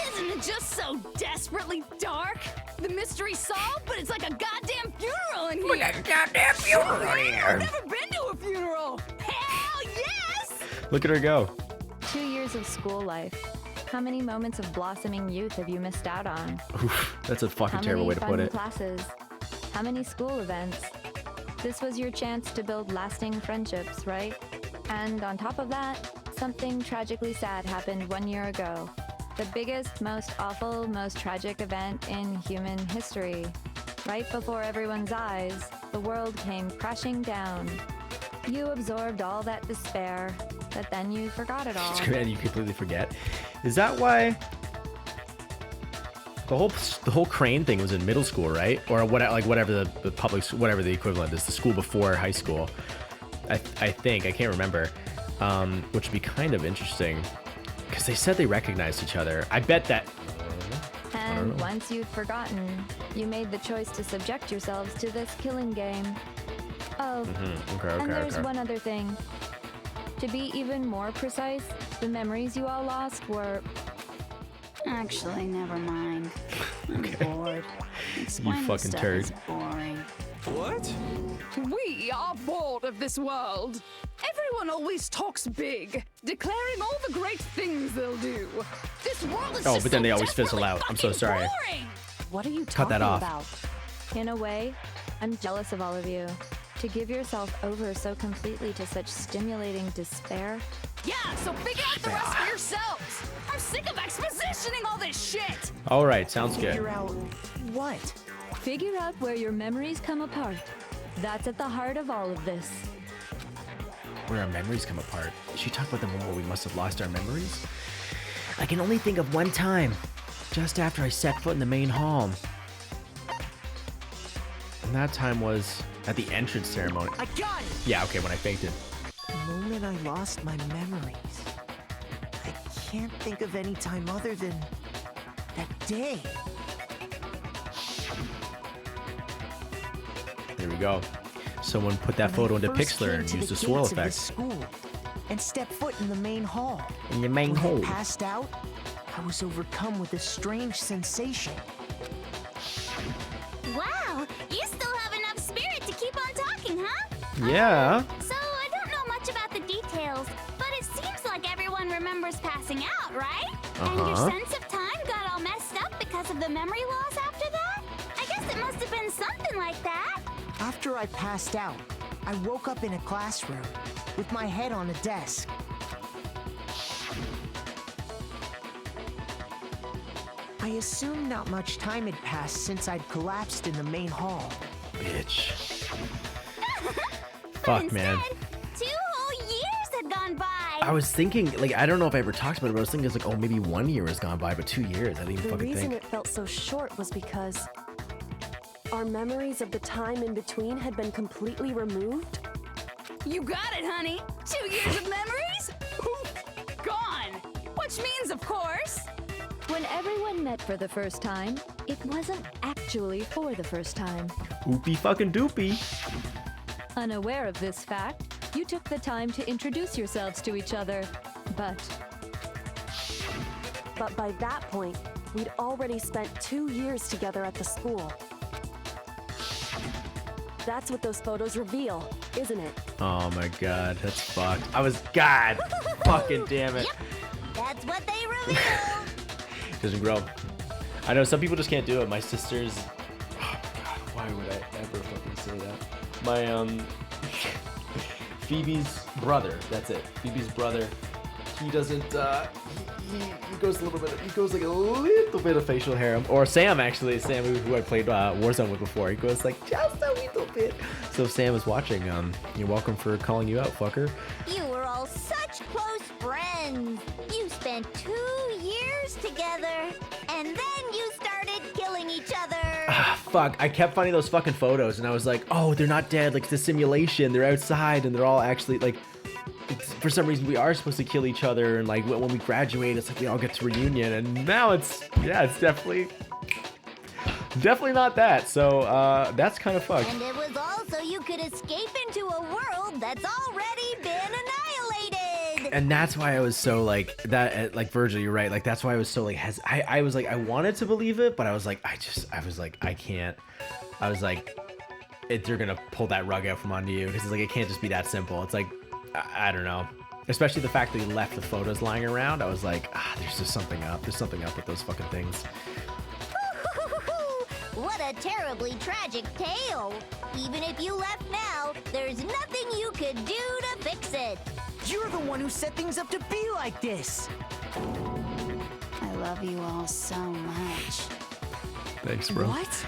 Isn't it just so desperately dark? The mystery's solved, but it's like a goddamn funeral in here. Like a goddamn funeral here. I've never been to a funeral. Hell yes! Look at her go. 2 years of school life. How many moments of blossoming youth have you missed out on? Oof, that's a fucking How terrible many way to fun put it. classes? How many school events? This was your chance to build lasting friendships, right? And on top of that, something tragically sad happened 1 year ago. The biggest, most awful, most tragic event in human history. Right before everyone's eyes, the world came crashing down. You absorbed all that despair, but then you forgot it all. And you completely forget. Is that why the whole crane thing was in middle school, right? Or what? Like whatever the public, whatever the equivalent is, the school before high school. I think I can't remember, which would be kind of interesting because they said they recognized each other. I bet that. And once you'd forgotten, you made the choice to subject yourselves to this killing game. Oh, and there's one other thing. To be even more precise, the memories you all lost were... Actually, never mind. I'm bored. You Explaining fucking stuff turd. is boring. What? We are bored of this world. Everyone always talks big, declaring all the great things they'll do. This world is Oh, just but then so they always fizzle desperately out. I'm so fucking sorry. boring. What are you Cut that talking off. about? In a way, I'm jealous of all of you. To give yourself over so completely to such stimulating despair. Yeah, so figure out the rest for yourselves. I'm sick of expositioning all this shit. All right, sounds good. Figure out what? Figure out where your memories come apart. That's at the heart of all of this. Where our memories come apart. She talked about the moment where we must have lost our memories. I can only think of one time, just after I set foot in the main hall. And that time was at the entrance ceremony. I got it! Yeah, okay, when I faked it. The moment I lost my memories. I can't think of any time other than that day. There we go. Someone put that photo into Pixlr and used the swirl effect. School and stepped foot in the main hall. In the main hall. When I passed out, I was overcome with a strange sensation. Wow, you still have enough spirit to keep on talking, huh? Yeah. So I don't know much about the details, but it seems like everyone remembers passing out, right? And your sense of time got all messed up because of the memory loss after that? I guess it must have been something like that. After I passed out, I woke up in a classroom with my head on a desk. I assumed not much time had passed since I'd collapsed in the main hall. Bitch. But Fuck, instead, man. 2 whole years had gone by. I was thinking, like, I don't know if I ever talked about it, but I was thinking it's like, oh, maybe 1 year has gone by, but 2 years. I didn't even The fucking reason think. it felt so short was because our memories of the time in between had been completely removed. You got it, honey. 2 years of memories? Poof, gone. Which means, of course, When everyone met for the first time, it wasn't actually for the first time. Oopie fucking doopie. Unaware of this fact, you took the time to introduce yourselves to each other. But by that point, we'd already spent 2 years together at the school. That's what those photos reveal, isn't it? Oh my god, that's fucked. I was, god fucking damn it. Yep, that's what they revealed. Doesn't grow. I know some people just can't do it. My sister's, oh my god, why would I ever fucking say that? My Phoebe's brother, that's it. Phoebe's brother, he doesn't he goes a little bit, he goes like a little bit of facial hair. Or Sam, actually, Sam, who I played Warzone with before, he goes like just a little bit. So if Sam is watching, you're welcome for calling you out, fucker. You were all such close friends. You spent 2 years together, and then you started killing each other. Fuck, I kept finding those fucking photos and I was like, oh, they're not dead, like it's a simulation, they're outside and they're all actually like, for some reason we are supposed to kill each other, and like when we graduate it's like we all get to reunion, and now it's, yeah, it's definitely not that. So that's kind of fucked. And it was also you could escape into a world that's already been annihilated. And that's why I was so like that, like Virgil, you're right, like that's why I was so like I was like, I wanted to believe it, but I was like, I can't. I was like, they're gonna pull that rug out from under you, because it's like it can't just be that simple. It's like, I don't know. Especially the fact that he left the photos lying around. I was like, there's just something up. There's something up with those fucking things. What a terribly tragic tale. Even if you left now, there's nothing you could do to fix it. You're the one who set things up to be like this. I love you all so much. Thanks, bro. What?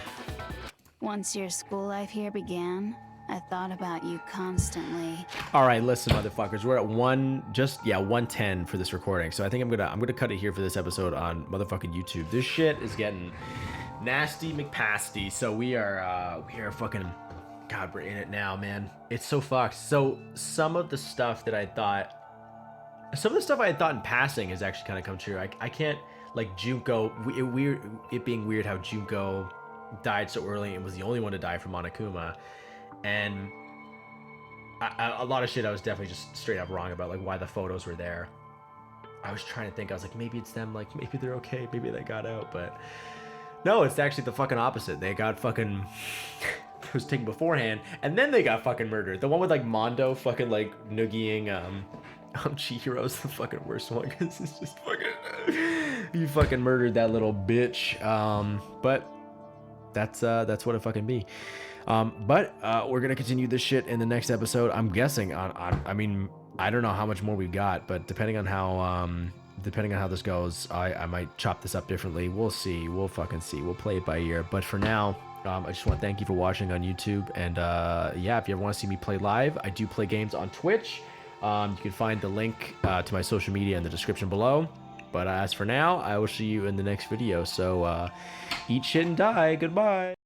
Once your school life here began, I thought about you constantly. All right, listen, motherfuckers. We're at 110 for this recording. So I think I'm gonna cut it here for this episode on motherfucking YouTube. This shit is getting nasty McPasty. So we are fucking, God, we're in it now, man. It's so fucked. So some of the stuff I had thought in passing has actually kind of come true. I can't, like Junko. It being weird how Junko died so early and was the only one to die from Monokuma. And a lot of shit I was definitely just straight up wrong about, like why the photos were there. I was trying to think, I was like, maybe it's them, like maybe they're okay, maybe they got out, but no, it's actually the fucking opposite. They got fucking was taken beforehand, and then they got fucking murdered. The one with like Mondo fucking like noogieing Chihiro's the fucking worst one because it's just fucking you fucking murdered that little bitch. But that's what it fucking be. But we're gonna continue this shit in the next episode. I'm guessing I mean, I don't know how much more we've got, but depending on how this goes, I might chop this up differently. We'll see. We'll fucking see. We'll play it by ear. But for now, I just want to thank you for watching on YouTube. And yeah, if you ever want to see me play live, I do play games on Twitch. You can find the link to my social media in the description below. But as for now, I will see you in the next video. So eat shit and die. Goodbye.